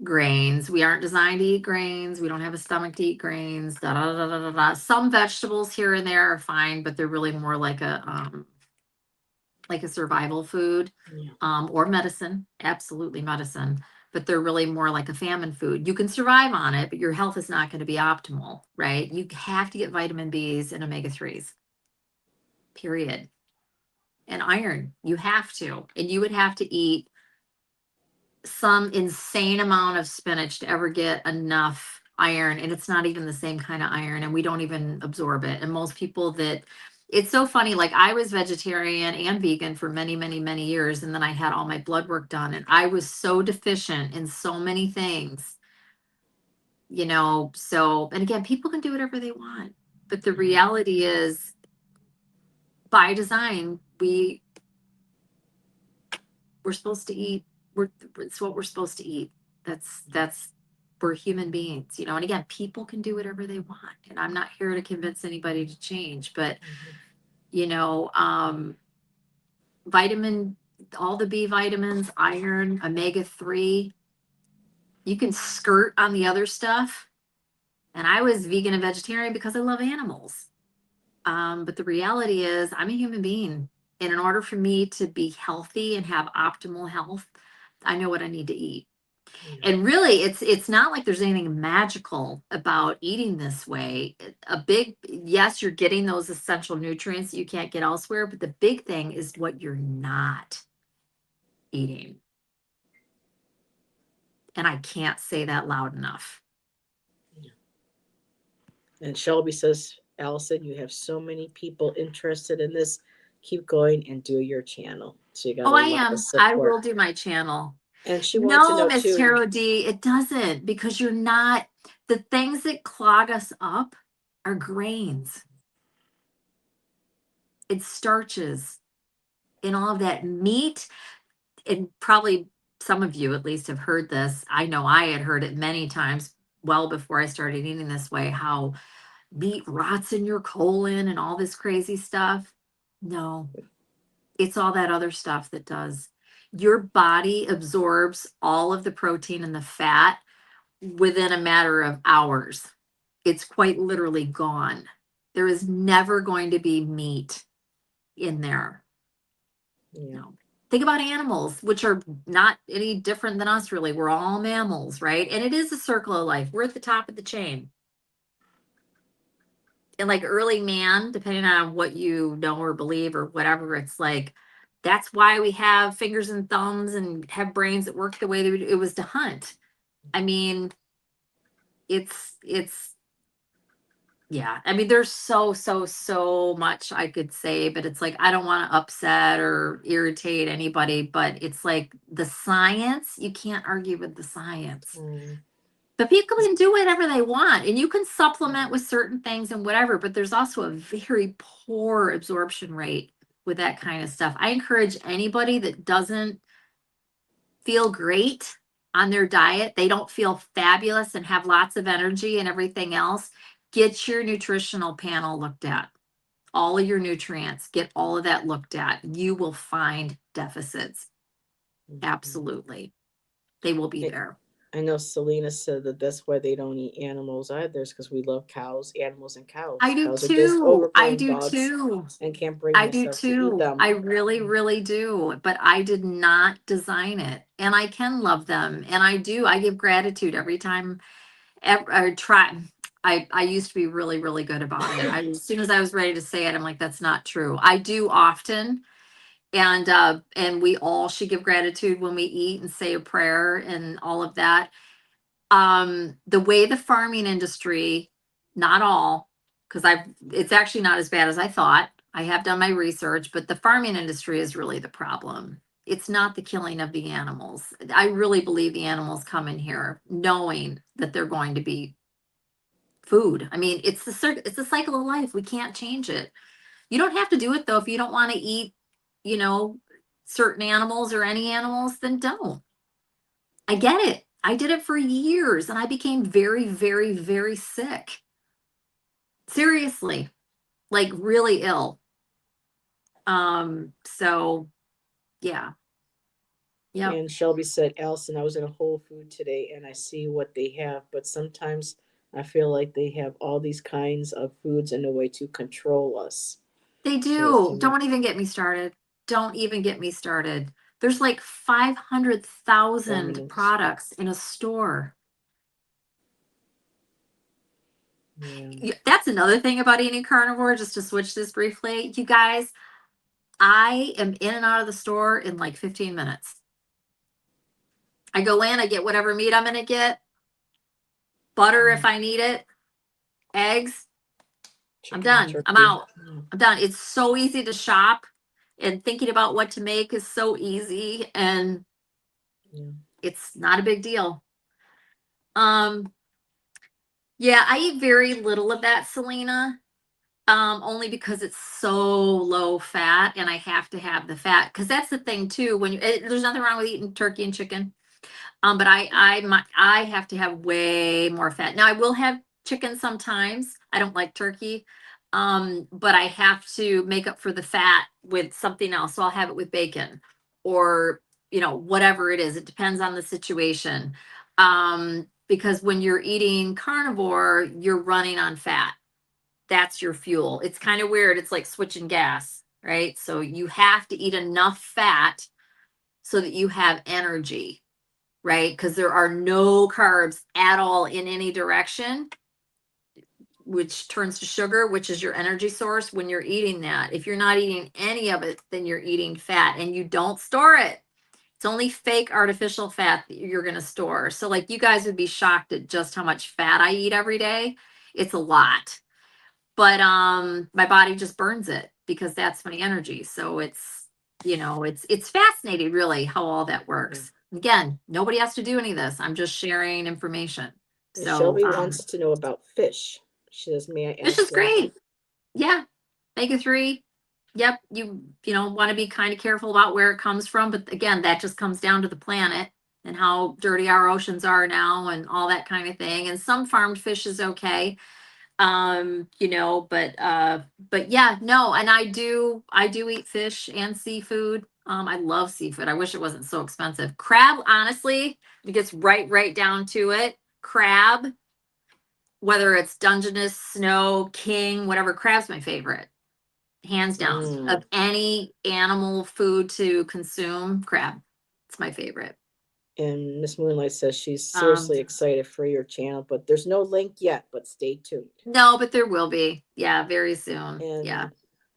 grains. We aren't designed to eat grains. We don't have a stomach to eat grains. Da, da, da, da, da, da. Some vegetables here and there are fine, but they're really more like a survival food, or medicine, absolutely medicine, but they're really more like a famine food. You can survive on it, but your health is not going to be optimal, right? You have to get vitamin Bs and omega-3s, period. And iron, you have to. And you would have to eat some insane amount of spinach to ever get enough iron. And it's not even the same kind of iron, and we don't even absorb it. And most people that, it's so funny, like I was vegetarian and vegan for many, many, many years. And then I had all my blood work done, and I was so deficient in so many things, so, and again, people can do whatever they want. But the reality is, by design, we're supposed to eat, it's what we're supposed to eat. That's we're human beings, and again, people can do whatever they want, and I'm not here to convince anybody to change, but vitamin, all the B vitamins, iron, omega-3, you can skirt on the other stuff. And I was vegan and vegetarian because I love animals. But the reality is, I'm a human being. And in order for me to be healthy and have optimal health, I know what I need to eat. And really, it's not like there's anything magical about eating this way. Yes, you're getting those essential nutrients that you can't get elsewhere, but the big thing is what you're not eating. And I can't say that loud enough. And Shelby says, Allison, you have so many people interested in this. Keep going and do your channel. So you got Oh, a I lot of am. I support. will do my channel. And she wanted to No, know Miss too. Tarot D, it doesn't, because you're not, the things that clog us up are grains. It's starches and all of that meat. And probably some of you at least have heard this. I know I had heard it many times well before I started eating this way, how meat rots in your colon and all this crazy stuff. No, it's all that other stuff that does. Your body absorbs all of the protein and the fat within a matter of hours. It's quite literally gone. There is never going to be meat in there. Yeah. No. Think about animals, which are not any different than us, really. We're all mammals, right? And it is a circle of life. We're at the top of the chain. And like early man, depending on what you know or believe or whatever, it's like that's why we have fingers and thumbs and have brains that work the way that it was to hunt. I mean, it's yeah. I mean, there's so much I could say, but it's like I don't want to upset or irritate anybody, but it's like the science, you can't argue with the science. But people can do whatever they want, and you can supplement with certain things and whatever, but there's also a very poor absorption rate with that kind of stuff. I encourage anybody that doesn't feel great on their diet, they don't feel fabulous and have lots of energy and everything else, get your nutritional panel looked at. All of your nutrients, get all of that looked at. You will find deficits. Absolutely. They will be there. I know Selena said that that's why they don't eat animals either, is because we love cows, animals, and cows. I do Cows are just too. I overgrown do bugs too. and can't bring I do themselves to eat too. them. I really, really do. But I did not design it. And I can love them. And I do. I give gratitude every time I try. I used to be really, really good about it. As soon as I was ready to say it, I'm like, that's not true. I do often. And we all should give gratitude when we eat and say a prayer and all of that. The way the farming industry, not all, because it's actually not as bad as I thought. I have done my research, but the farming industry is really the problem. It's not the killing of the animals. I really believe the animals come in here knowing that they're going to be food. I mean, it's the cycle of life. We can't change it. You don't have to do it though. If you don't want to eat, you know, certain animals or any animals, then don't. I get it. I did it for years and I became very, very, very sick. Seriously, like really ill. So yeah. Yep. And Shelby said, Allison, I was in a Whole Food today and I see what they have, but sometimes I feel like they have all these kinds of foods in a way to control us. They do. Don't even get me started. Don't even get me started. There's like 500,000 products in a store. Yeah. That's another thing about eating carnivore, just to switch this briefly. You guys, I am in and out of the store in like 15 minutes. I go in, I get whatever meat I'm going to get, butter if I need it, eggs. I'm done. Turkey. I'm out. I'm done. It's so easy to shop, and thinking about what to make is so easy, and it's not a big deal. Yeah, I eat very little of that, Selena. Only because it's so low fat and I have to have the fat. Because that's the thing too, when there's nothing wrong with eating turkey and chicken. But I have to have way more fat. Now I will have chicken sometimes. I don't like turkey. But I have to make up for the fat with something else. So I'll have it with bacon or, whatever it is. It depends on the situation. Because when you're eating carnivore, you're running on fat. That's your fuel. It's kind of weird. It's like switching gas, right? So you have to eat enough fat so that you have energy, right? Because there are no carbs at all in any direction, which turns to sugar, which is your energy source when you're eating that. If you're not eating any of it, then you're eating fat and you don't store it. It's only fake artificial fat that you're going to store. So like you guys would be shocked at just how much fat I eat every day. It's a lot. But my body just burns it because that's my energy. So it's, it's fascinating really how all that works. Again, nobody has to do any of this. I'm just sharing information. And So Shelby wants to know about fish. She says, "May I ask?" fish is great. Yeah. Omega-3. Yep. You want to be kind of careful about where it comes from. But again, that just comes down to the planet and how dirty our oceans are now and all that kind of thing. And some farmed fish is okay. But yeah, no, and I do eat fish and seafood. I love seafood. I wish it wasn't so expensive. Crab, honestly, it gets right down to it. Crab, whether it's Dungeness, Snow, King, whatever, crab's my favorite. Hands down. Of any animal food to consume, crab. It's my favorite. And Miss Moonlight says she's seriously excited for your channel, but there's no link yet, but stay tuned. No, but there will be. Yeah, very soon. And yeah.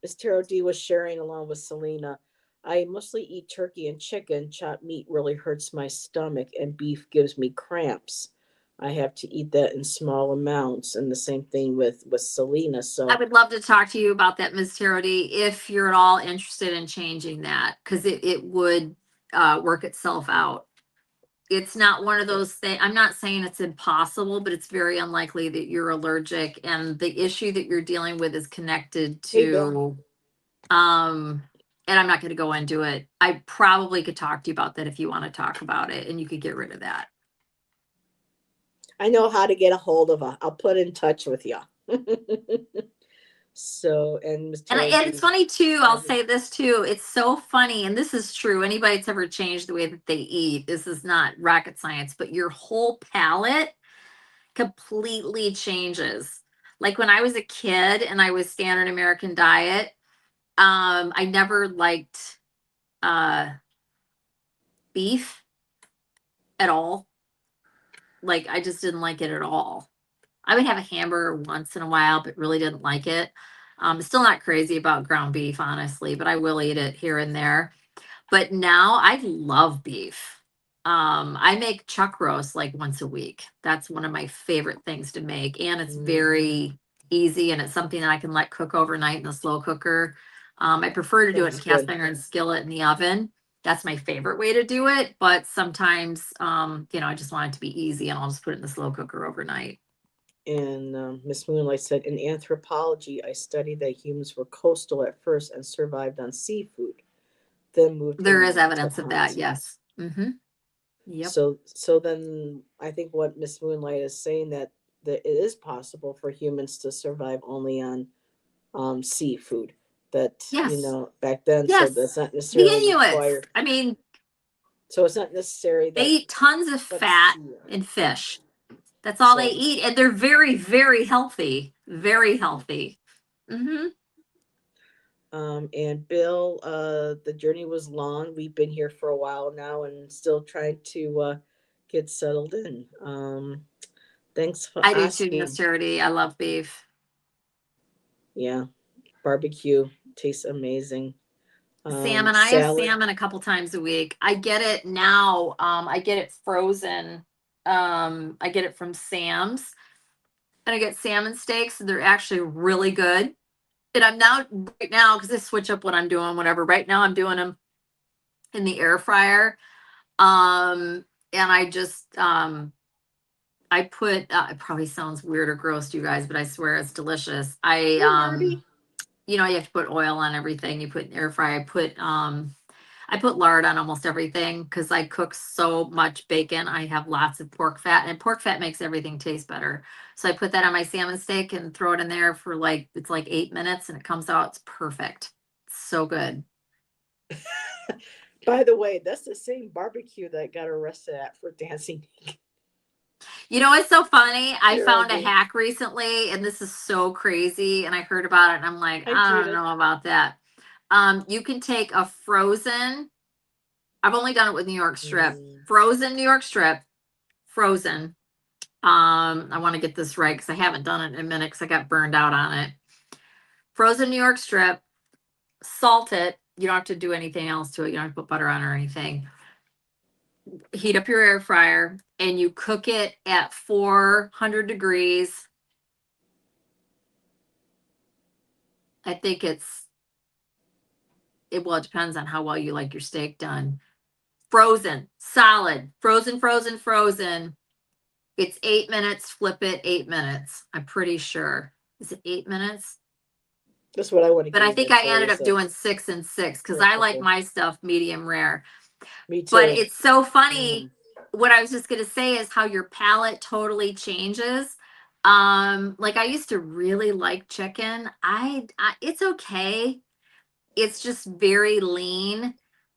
Miss Tarot D was sharing along with Selena. I mostly eat turkey and chicken. Chopped meat really hurts my stomach, and beef gives me cramps. I have to eat that in small amounts, and the same thing with Selena. So I would love to talk to you about that, Ms. Tarody, if you're at all interested in changing that, because it would work itself out. It's not one of those things. I'm not saying it's impossible, but it's very unlikely that you're allergic, and the issue that you're dealing with is connected to and I'm not going to go into it. I probably could talk to you about that if you want to talk about it, and you could get rid of that. I know how to get a hold of her. I'll put in touch with you. So, and it's funny too. I'll say this too. It's so funny, and this is true. Anybody that's ever changed the way that they eat, this is not rocket science, but your whole palate completely changes. Like when I was a kid and I was standard American diet, I never liked beef at all. Like I just didn't like it at all. I would have a hamburger once in a while, but really didn't like it. Still not crazy about ground beef, honestly, but I will eat it here and there. But now I love beef. I make chuck roast like once a week. That's one of my favorite things to make. And it's very easy, and it's something that I can let cook overnight in the slow cooker. I prefer to do it in cast iron skillet in the oven. That's my favorite way to do it. But sometimes, I just want it to be easy, and I'll just put it in the slow cooker overnight. And Miss Moonlight said, in anthropology, I studied that humans were coastal at first and survived on seafood, then moved. There is evidence of that, yes. Mm-hmm. Yep. So then I think what Miss Moonlight is saying that it is possible for humans to survive only on seafood. That back then, so that's not necessarily required. I mean, so it's not necessary that they eat tons of fat in fish. That's all they eat, and they're very, very healthy. Very healthy. Mm-hmm. And Bill, the journey was long. We've been here for a while now, and still trying to get settled in. Thanks for asking. I do too, Miss Charity. I love beef. Yeah, barbecue tastes amazing. Salmon. I have salmon a couple times a week. I get it now. I get it frozen. I get it from Sam's, and I get salmon steaks, and they're actually really good. And I'm right now, because I switch up what I'm doing, whatever. Right now, I'm doing them in the air fryer. And I just, I put, it probably sounds weird or gross to you guys, but I swear it's delicious. You have to put oil on everything. You put in air fry. I put lard on almost everything because I cook so much bacon. I have lots of pork fat, and pork fat makes everything taste better. So I put that on my salmon steak and throw it in there for it's like 8 minutes, and it comes out. It's perfect. It's so good. By the way, that's the same barbecue that I got arrested at for dancing. It's so funny. I found a hack recently, and this is so crazy. And I heard about it, and I'm like, I don't know about that. You can take a frozen. I've only done it with New York strip. Frozen New York strip. Frozen. I want to get this right because I haven't done it in a minute because I got burned out on it. Frozen New York strip. Salt it. You don't have to do anything else to it. You don't have to put butter on or anything. Heat up your air fryer, and you cook it at 400 degrees I think it depends on how well you like your steak done. Frozen, solid, frozen. It's 8 minutes, flip it, 8 minutes. I'm pretty sure. Is it 8 minutes? That's what I want to But get I in think there I for ended is up doing 6 and 6 because for a I like couple. my stuff medium rare. Me too. But it's so funny. What I was just gonna say is how your palate totally changes. Like I used to really like chicken. It's okay. It's just very lean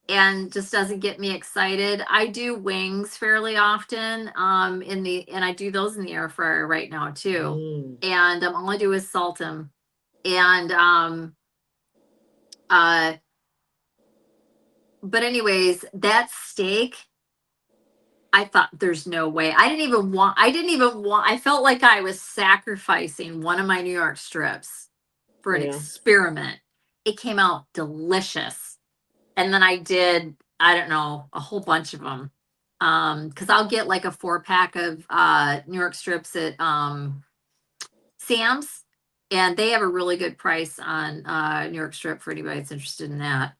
and just doesn't get me excited. I do wings fairly often. And I do those in the air fryer right now too. And all I do is salt them. And but anyways, that steak, I thought there's no way. I didn't even want, I felt like I was sacrificing one of my New York strips for an experiment. It came out delicious. And then I did, I don't know, a whole bunch of them. Cause I'll get like a 4-pack of New York strips at Sam's, and they have a really good price on New York strip for anybody that's interested in that.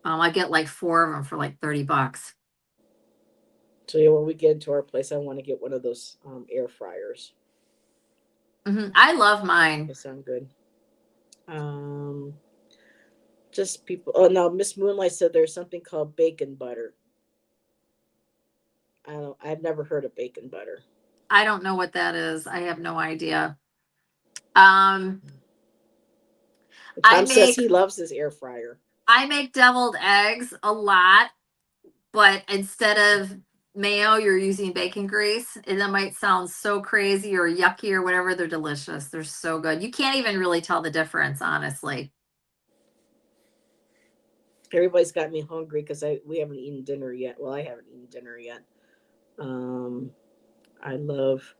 I get like 4 of them for like $30. So yeah, when we get into our place, I want to get one of those air fryers. I love mine. They sound good. Just people. Oh no, Miss Moonlight said there's something called bacon butter. I've never heard of bacon butter. I don't know what that is. I have no idea. Tom says he loves his air fryer. I make deviled eggs a lot, but instead of mayo, you're using bacon grease. And that might sound so crazy or yucky or whatever. They're delicious. They're so good. You can't even really tell the difference, honestly. Everybody's got me hungry because we haven't eaten dinner yet. Well, I haven't eaten dinner yet. I love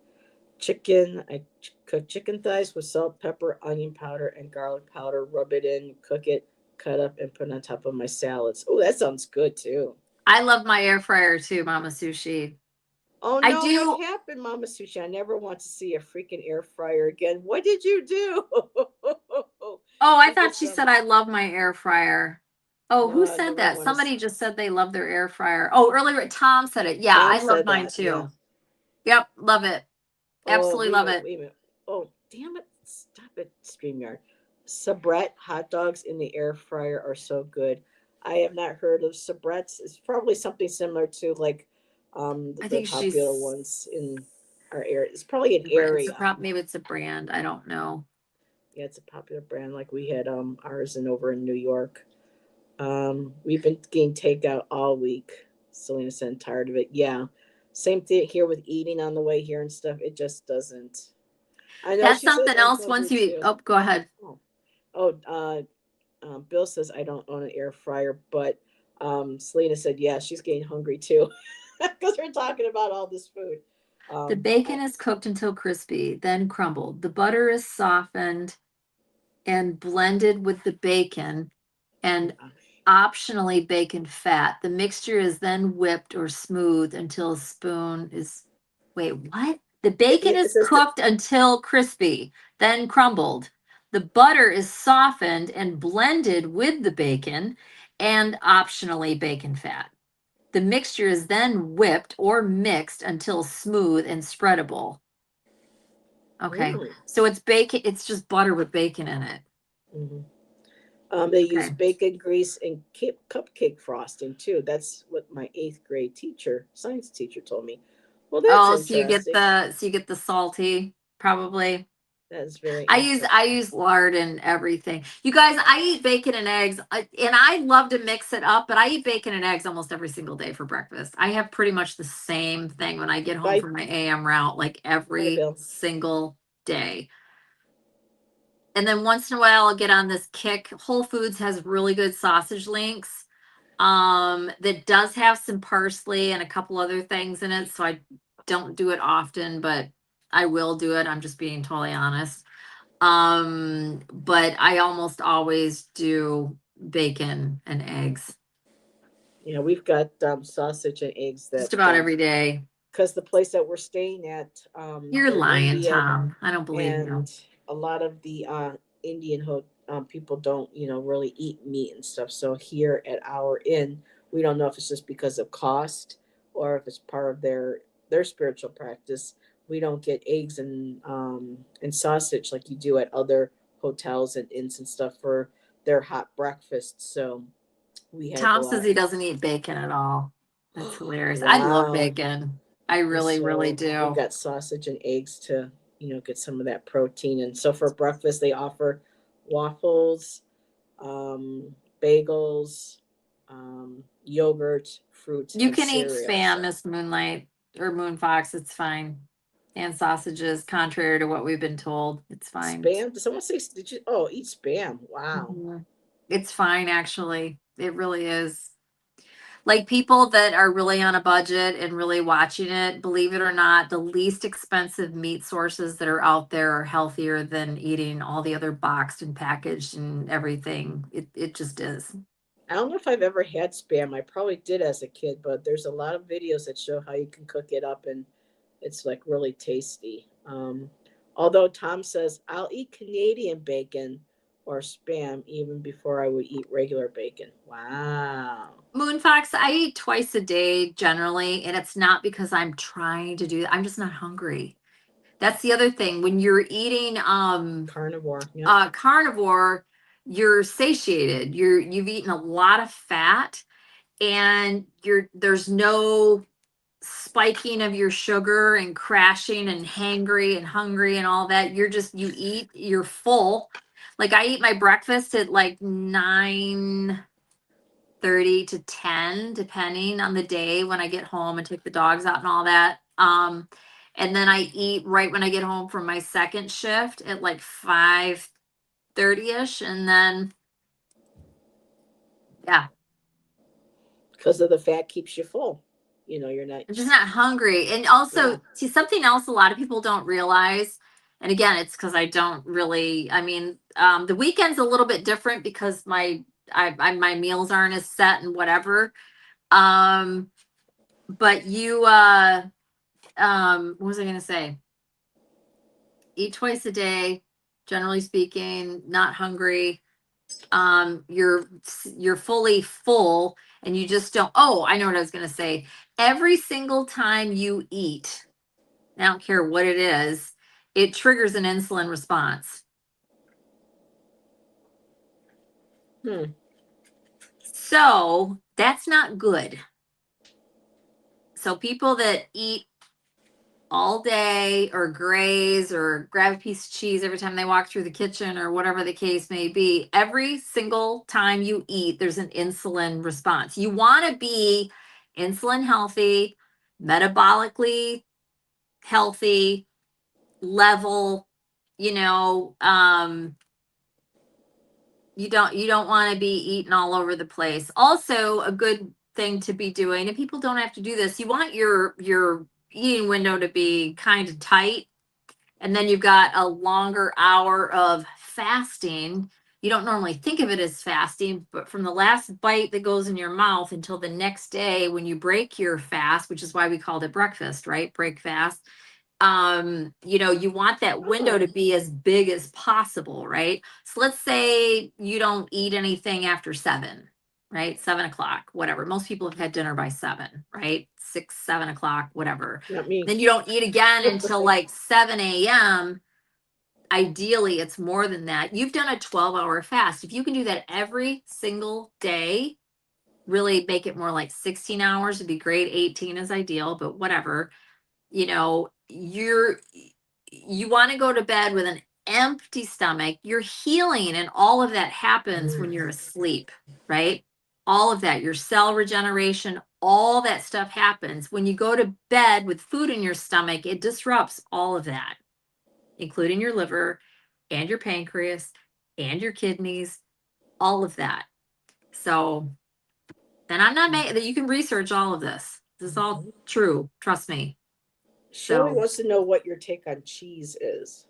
chicken. I cook chicken thighs with salt, pepper, onion powder, and garlic powder. Rub it in, cook it, cut up, and put on top of my salads. Oh, that sounds good too. I love my air fryer too, Mama Sushi. Oh no, what happened, Mama Sushi? I never want to see a freaking air fryer again. What did you do? Oh, I thought she said I love my air fryer. Oh, who said that? Somebody just said they love their air fryer. Oh, earlier Tom said it. Yeah, I love mine too. Yeah. Yep, love it. Absolutely love it. Wait a minute. Oh, damn it. Stop it, StreamYard. Sabrette hot dogs in the air fryer are so good. I have not heard of Sabrettes. It's probably something similar to like the popular ones in our area. It's probably an area. Maybe it's a brand. I don't know. Yeah, it's a popular brand. Like we had ours over in New York. We've been getting takeout all week. Selena said tired of it. Yeah. Same thing here with eating on the way here and stuff. It just doesn't. I know that's something else once you eat. Oh, go ahead. Bill says I don't own an air fryer, but Selena said, yeah, she's getting hungry too because we're talking about all this food. The bacon is cooked until crispy, then crumbled. The butter is softened and blended with the bacon and optionally bacon fat. The mixture is then whipped or smoothed until a spoon is. Wait, what? The bacon is cooked until crispy, then crumbled. The butter is softened and blended with the bacon and optionally bacon fat. The mixture is then whipped or mixed until smooth and spreadable. Okay, so it's bacon. It's just butter with bacon in it. They use bacon grease and cupcake frosting too. That's what my 8th grade science teacher told me. Well, that's interesting. So you get the salty, probably. That's very. I use lard and everything. You guys, I eat bacon and eggs, and I love to mix it up. But I eat bacon and eggs almost every single day for breakfast. I have pretty much the same thing when I get home from my AM route, like every single day. And then once in a while, I'll get on this kick. Whole Foods has really good sausage links. That does have some parsley and a couple other things in it. So I don't do it often, but I will do it. I'm just being totally honest. But I almost always do bacon and eggs. Yeah, we've got sausage and eggs just about every day. Because the place that we're staying at, you're lying, Tom. I don't believe you. A lot of the Indian people don't, really eat meat and stuff. So here at our inn, we don't know if it's just because of cost or if it's part of their spiritual practice. We don't get eggs and sausage like you do at other hotels and inns and stuff for their hot breakfast. So we had to Tom go says out. he doesn't eat bacon at all. That's hilarious. I love Wow. bacon. I And really, really so we do. got sausage and eggs to, get some of that protein. And so for breakfast, they offer waffles, bagels, yogurt, fruit, You and can eat cereal. spam, So Miss Moonlight or Moonfox. It's fine. And sausages, contrary to what we've been told. It's fine. spam? Did someone say? Did you? Oh, eat spam. Wow. Mhm. It's fine, actually. It really is. Like people that are really on a budget and really watching it, believe it or not, the least expensive meat sources that are out there are healthier than eating all the other boxed and packaged and everything. It just is. I don't know if I've ever had spam. I probably did as a kid, but there's a lot of videos that show how you can cook it up and it's like really tasty. Although Tom says I'll eat Canadian bacon or spam even before I would eat regular bacon. Wow. Moonfox, I eat twice a day generally, and it's not because I'm trying to do that. I'm just not hungry. That's the other thing. When you're eating Carnivore. Yep. carnivore, you're satiated. You've eaten a lot of fat and there's no spiking of your sugar and crashing and hangry and hungry and all that. You eat, you're full. Like I eat my breakfast at like 9:30 to 10, depending on the day when I get home and take the dogs out and all that. And then I eat right when I get home from my second shift at like 5:30ish. And then, yeah, Because of the fat keeps you full. You're not. I'm just not hungry. And also, Yeah. see, something else a lot of people don't realize. And again, it's because I don't really, I mean, the weekend's a little bit different because my meals aren't as set and whatever. Um, but what was I going to say? Eat twice a day, generally speaking, not hungry. You're fully full and you just don't. Oh, I know what I was going to say. Every single time you eat, I don't care what it is, it triggers an insulin response. Hmm. So that's not good. So people that eat all day or graze or grab a piece of cheese every time they walk through the kitchen or whatever the case may be, every single time you eat, there's an insulin response. You want to be insulin healthy, metabolically healthy, level, you know, you don't want to be eating all over the place. Also, a good thing to be doing, and people don't have to do this, you want your eating window to be kind of tight, and then you've got a longer hour of fasting. You don't normally think of it as fasting, but from the last bite that goes in your mouth until the next day when you break your fast, which is why we called it breakfast, right? Break fast. You want that window to be as big as possible, right? So let's say you don't eat anything after 7, right? 7 o'clock, whatever. Most people have had dinner by 7, right? 6, 7 o'clock, whatever. Not me. Then you don't eat again until like 7 a.m. Ideally, it's more than that. You've done a 12-hour fast. If you can do that every single day, really make it more like 16 hours would be great. 18 is ideal, but whatever. You want to go to bed with an empty stomach. You're healing, and all of that happens when you're asleep, right? All of that, your cell regeneration, all that stuff happens when you go to bed with food in your stomach. It disrupts all of that, including your liver and your pancreas and your kidneys, all of that. So, and I'm not making that, you can research all of this. This is all true, trust me. Shelly So wants to know what your take on cheese is.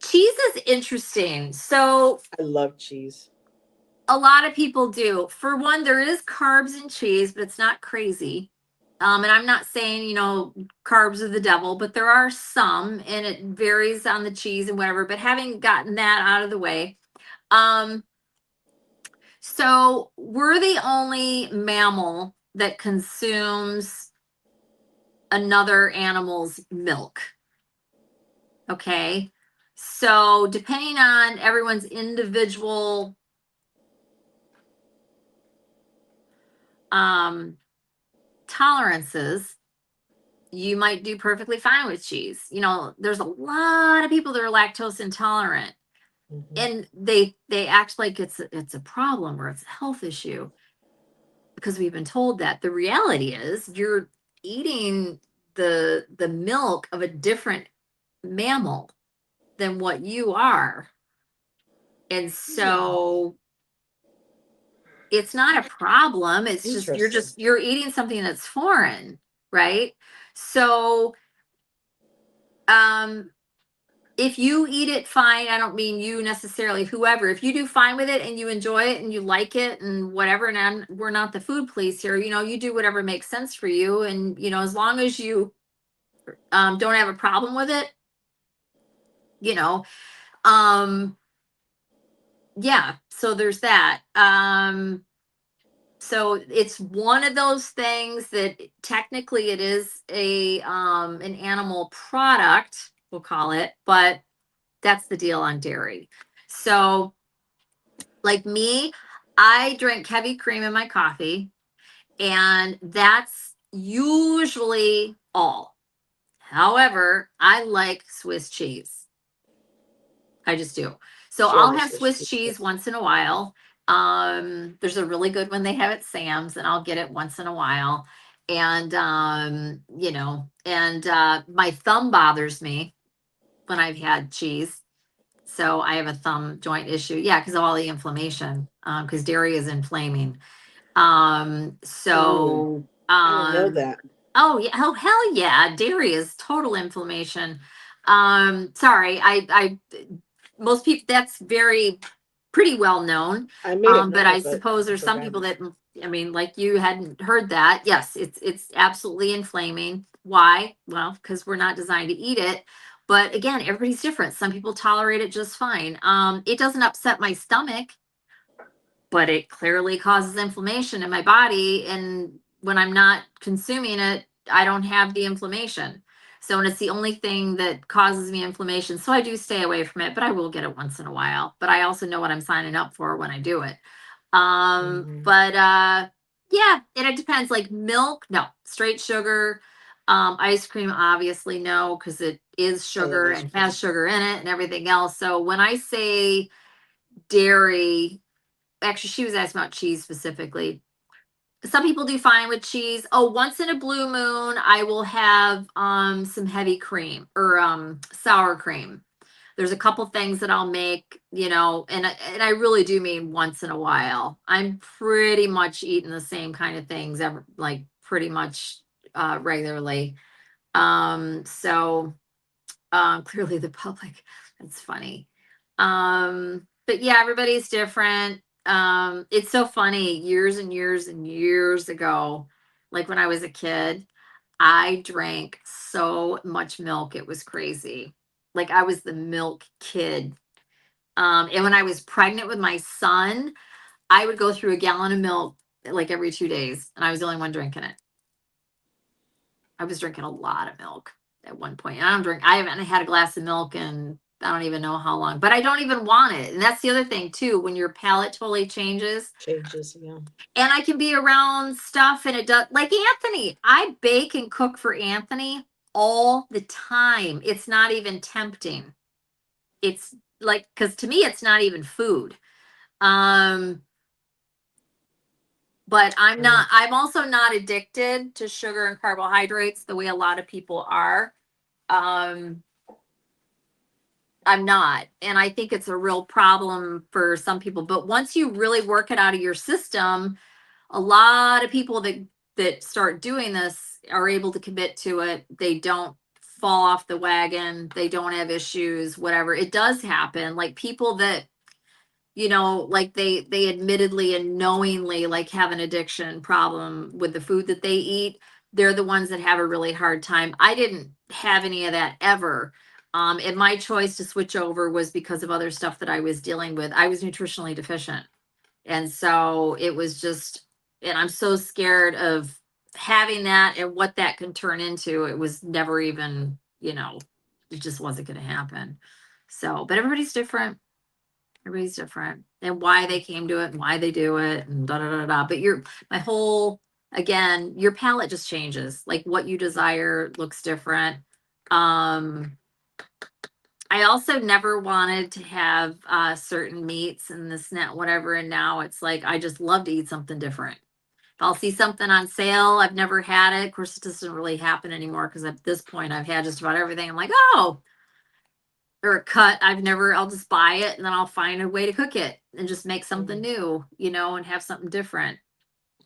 cheese is interesting. So I love cheese. a lot of people do. For one, there is carbs in cheese, but it's not crazy. And I'm not saying, you know, carbs are the devil, but there are some, and it varies on the cheese and whatever. But having gotten that out of the way, so we're the only mammal that consumes another animal's milk. Okay. So depending on everyone's individual tolerances, you might do perfectly fine with cheese. You know, there's a lot of people that are lactose intolerant, and they act like it's a problem or it's a health issue because we've been told that. The reality is you're eating the milk of a different mammal than what you are. And so it's not a problem. It's just you're eating something that's foreign, right? So if you eat it fine, I don't mean you necessarily, whoever, if you do fine with it and you enjoy it and you like it and whatever, and we're not the food police here, you know, you do whatever makes sense for you. And, you know, as long as you don't have a problem with it, you know, yeah, so there's that. So it's one of those things that technically it is an animal product, we'll call it, but that's the deal on dairy. So like me, I drink heavy cream in my coffee, and that's usually all. However, I like Swiss cheese. I just do. So I'll have Swiss cheese once in a while. There's a really good one they have at Sam's, and I'll get it once in a while. And you know, and my thumb bothers me when I've had cheese. So I have a thumb joint issue. Yeah, because of all the inflammation. Because dairy is inflaming. So I didn't know that. oh yeah, oh hell yeah, dairy is total inflammation. Sorry, I most people, that's pretty well known. I made it. But I suppose there's some people that, I mean, like you hadn't heard that. Yes, it's absolutely inflaming. Why? Well, because we're not designed to eat it. But again, everybody's different. Some people tolerate it just fine. It doesn't upset my stomach, but it clearly causes inflammation in my body. And when I'm not consuming it, I don't have the inflammation. So, and it's the only thing that causes me inflammation. So I do stay away from it, but I will get it once in a while. But I also know what I'm signing up for when I do it. But yeah, and it depends. Like milk, no. Straight sugar. Ice cream, obviously, no, because it is sugar and has sugar in it and everything else. So when I say dairy, actually, she was asking about cheese specifically. Some people do fine with cheese. Oh, once in a blue moon, I will have some heavy cream or sour cream. There's a couple things that I'll make, you know, and I really do mean once in a while. I'm pretty much eating the same kind of things like pretty much regularly. So clearly the public, that's funny. But yeah, everybody's different. It's so funny, years and years and years ago, like when I was a kid, I drank so much milk, it was crazy. Like I was the milk kid. And when I was pregnant with my son, I would go through a gallon of milk like every 2 days, and I was the only one drinking it. I was drinking a lot of milk at one point. I haven't had a glass of milk in I don't even know how long, but I don't even want it. And that's the other thing too, when your palate totally changes. Yeah. And I can be around stuff and it does, like Anthony. I bake and cook for Anthony all the time. It's not even tempting. It's like, because to me, it's not even food. But I'm also not addicted to sugar and carbohydrates the way a lot of people are. I'm not. And I think it's a real problem for some people. But once you really work it out of your system, a lot of people that start doing this are able to commit to it. They don't fall off the wagon. They don't have issues, whatever. It does happen. Like people that, you know, like they admittedly and knowingly like have an addiction problem with the food that they eat. they're the ones that have a really hard time. I didn't have any of that ever. And my choice to switch over was because of other stuff that I was dealing with. I was nutritionally deficient. And so it was just, and I'm so scared of having that and what that can turn into. It was never even, it just wasn't going to happen. So, but everybody's different. Everybody's different, and why they came to it and why they do it and da da da da. But again, your palate just changes. Like what you desire looks different. I also never wanted to have certain meats and this and that, whatever. And now it's like I just love to eat something different. If I'll see something on sale, I've never had it. Of course, it doesn't really happen anymore because at this point I've had just about everything. I'm like, oh, or a cut. I'll just buy it and then I'll find a way to cook it and just make something new, and have something different.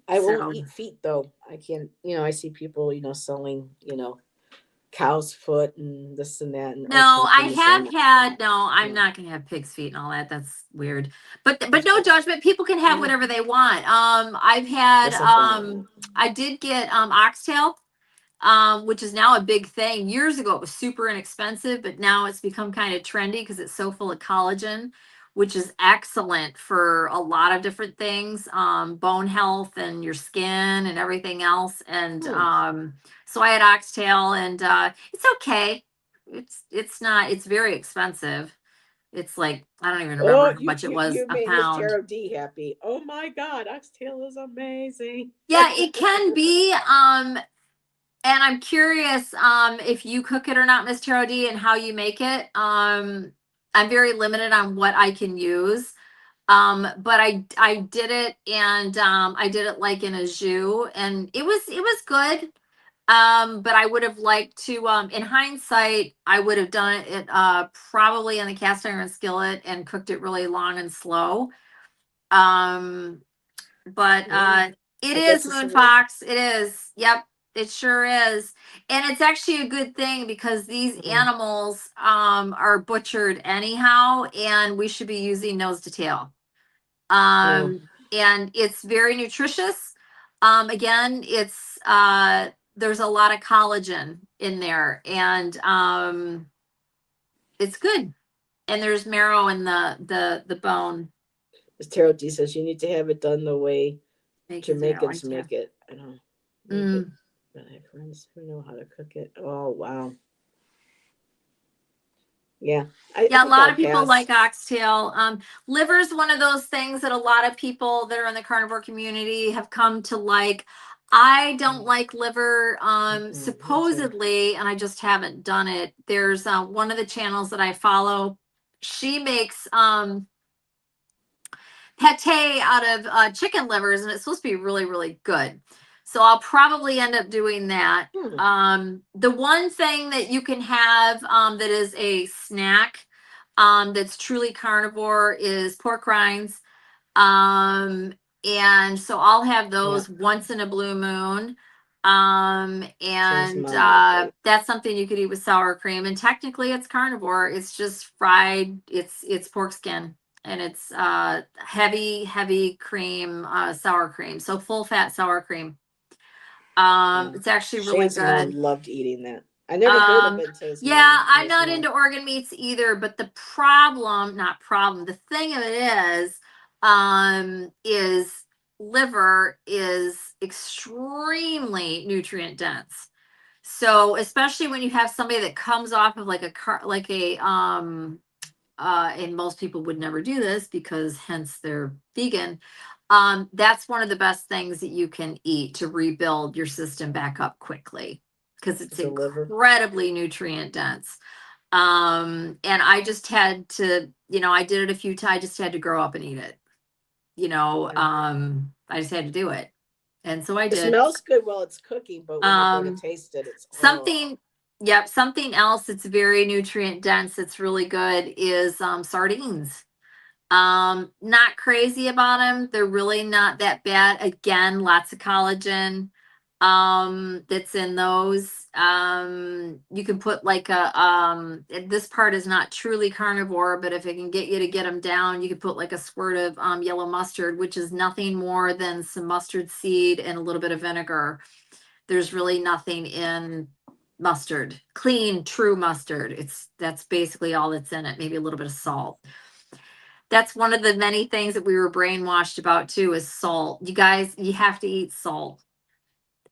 I won't eat feet though. I can't, I see people, selling, cow's foot and this and that. And No, I things, have and had, no, I'm not going to have pig's feet and all that. That's weird. But no judgment. People can have whatever they want. I've had, that's something. I did get oxtail, which is now a big thing. Years ago, it was super inexpensive, but now it's become kind of trendy because it's so full of collagen, which is excellent for a lot of different things, bone health and your skin and everything else. And so I had oxtail, and it's okay. It's very expensive. It's like, I don't even remember how much it was You a made Miss pound. Tara D happy. Oh my God, oxtail is amazing. Yeah, it can be. And I'm curious if you cook it or not, Miss Taro D, and how you make it. I'm very limited on what I can use. But I did it, and I did it like in a jus, and it was good. But I would have liked to, in hindsight, I would have done it probably in the cast iron skillet and cooked it really long and slow. But it is Moon Fox. It is. Yep, it sure is. And it's actually a good thing because these animals are butchered anyhow, and we should be using nose to tail. And it's very nutritious. Again, it's there's a lot of collagen in there, and it's good. And there's marrow in the bone. Miss Tara D says you need to have it done the way Jamaicans make it. I don't know. But I have friends who know how to cook it. Oh wow. Yeah. A lot of people like oxtail. Liver is one of those things that a lot of people that are in the carnivore community have come to like. I don't like liver, supposedly, and I just haven't done it. There's one of the channels that I follow. She makes pate out of chicken livers, and it's supposed to be really, really good. So I'll probably end up doing that. The one thing that you can have that is a snack that's truly carnivore is pork rinds. And so I'll have those once in a blue moon. And that's something you could eat with sour cream. And technically it's carnivore. It's just fried. It's pork skin. And it's heavy cream, sour cream. So full fat sour cream. It's actually really Shane's mom good. loved eating that. I never heard of it until his Yeah, I'm not into organ meats either, but the the thing of it is liver is extremely nutrient dense. So especially when you have somebody that comes off of and most people would never do this because hence they're vegan. That's one of the best things that you can eat to rebuild your system back up quickly because it's incredibly nutrient dense. And I just had to, I did it a few times. I just had to grow up and eat it. I just had to do it. And so I did. It smells good while it's cooking, but when I go to taste it, it's something. Yep. Something else that's very nutrient dense. It's really good is sardines. Not crazy about them. They're really not that bad. Again, lots of collagen that's in those. You can put like this part is not truly carnivore, but if it can get you to get them down, you could put like a squirt of yellow mustard, which is nothing more than some mustard seed and a little bit of vinegar. There's really nothing in mustard, clean, true mustard. That's basically all that's in it. Maybe a little bit of salt. That's one of the many things that we were brainwashed about too, is salt. You guys, you have to eat salt.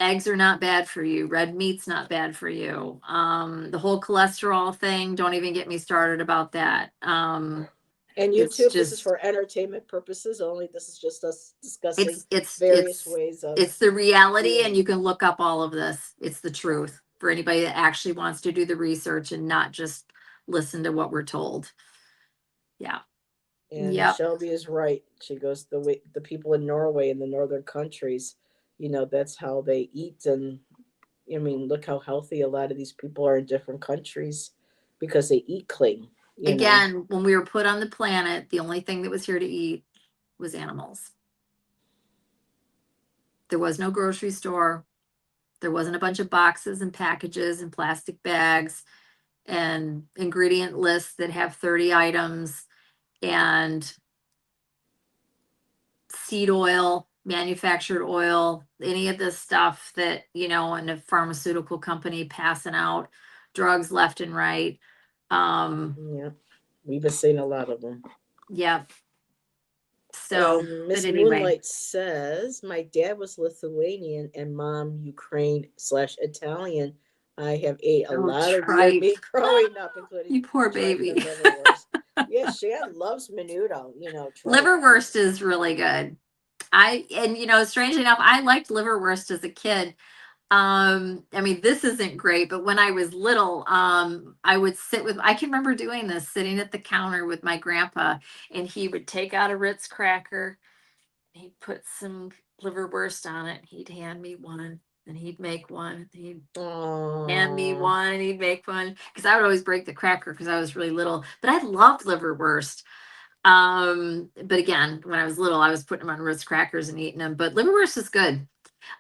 Eggs are not bad for you. Red meat's not bad for you. The whole cholesterol thing, don't even get me started about that. And It's YouTube, this is just, for entertainment purposes only. This is just us discussing it's various ways of it's the reality, and doing. you can look up all of this. It's the truth for anybody that actually wants to do the research and not just listen to what we're told. Yeah. And Yep. Shelby is right. She goes, the way the people in Norway and the northern countries, that's how they eat. And I mean, look how healthy a lot of these people are in different countries because they eat clean. Again, when we were put on the planet, the only thing that was here to eat was animals. There was no grocery store. There wasn't a bunch of boxes and packages and plastic bags and ingredient lists that have 30 items and seed oil, manufactured oil, any of this stuff that, and a pharmaceutical company passing out drugs left and right. Yeah, we've been seeing a lot of them. Yeah. So, Miss Moonlight says, my dad was Lithuanian and mom Ukraine/Italian. I have ate a lot of weird meat growing up, including you poor baby. liverwurst. Yeah, Shan loves menudo. Liverwurst is really good. Strangely enough, I liked liverwurst as a kid. I mean, this isn't great, but when I was little, I would I can remember doing this, sitting at the counter with my grandpa, and he would take out a Ritz cracker, and he'd put some liverwurst on it. He'd hand me one, and he'd make one. He'd hand me one, and he'd make one, because I would always break the cracker because I was really little. But I loved liverwurst. But again, when I was little, I was putting them on Ritz crackers and eating them. But liverwurst is good.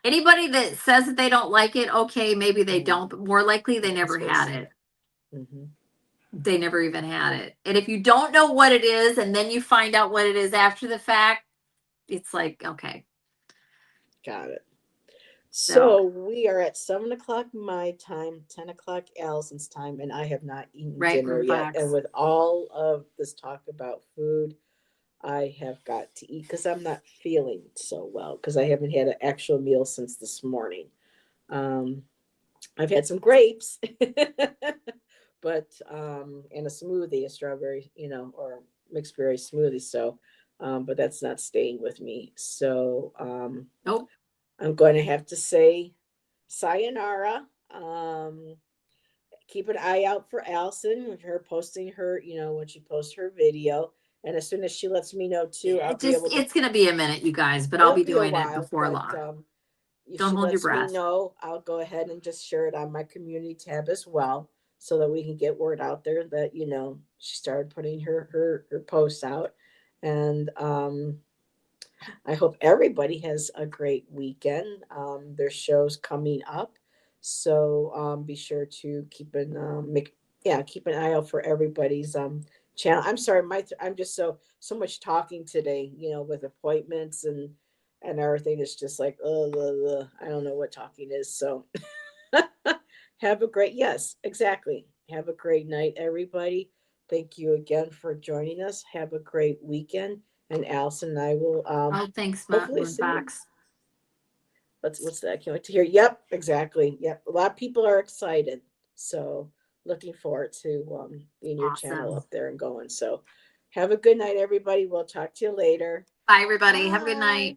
Anybody that says that they don't like it, okay, maybe they don't, but more likely they never had it. Mm-hmm. They never even had it. And if you don't know what it is and then you find out what it is after the fact, it's like, okay. Got it. So we are at 7:00 my time, 10:00 Allison's time, and I have not eaten dinner yet. And with all of this talk about food, I have got to eat because I'm not feeling so well because I haven't had an actual meal since this morning. I've had some grapes, but and a smoothie, a strawberry, or mixed berry smoothie. So, but that's not staying with me. So, nope. I'm going to have to say sayonara. Keep an eye out for Allison with her posting her, when she posts her video. And as soon as she lets me know too, it's going to be a minute, you guys, but I'll be doing it before long. If Don't she hold your lets me breath. know, I'll go ahead and just share it on my community tab as well, so that we can get word out there that she started putting her posts out. And I hope everybody has a great weekend. There's shows coming up, so be sure to keep an eye out for everybody's channel. I'm sorry, I'm just so much talking today. With appointments and everything. It's just like I don't know what talking is. So have a great exactly. Have a great night, everybody. Thank you again for joining us. Have a great weekend. And Allison and I will thanks, hopefully see Box. What's that? I can't wait to hear. Yep, exactly. Yep. A lot of people are excited. So looking forward to being your channel up there and going. So have a good night, everybody. We'll talk to you later. Bye, everybody. Have a good night.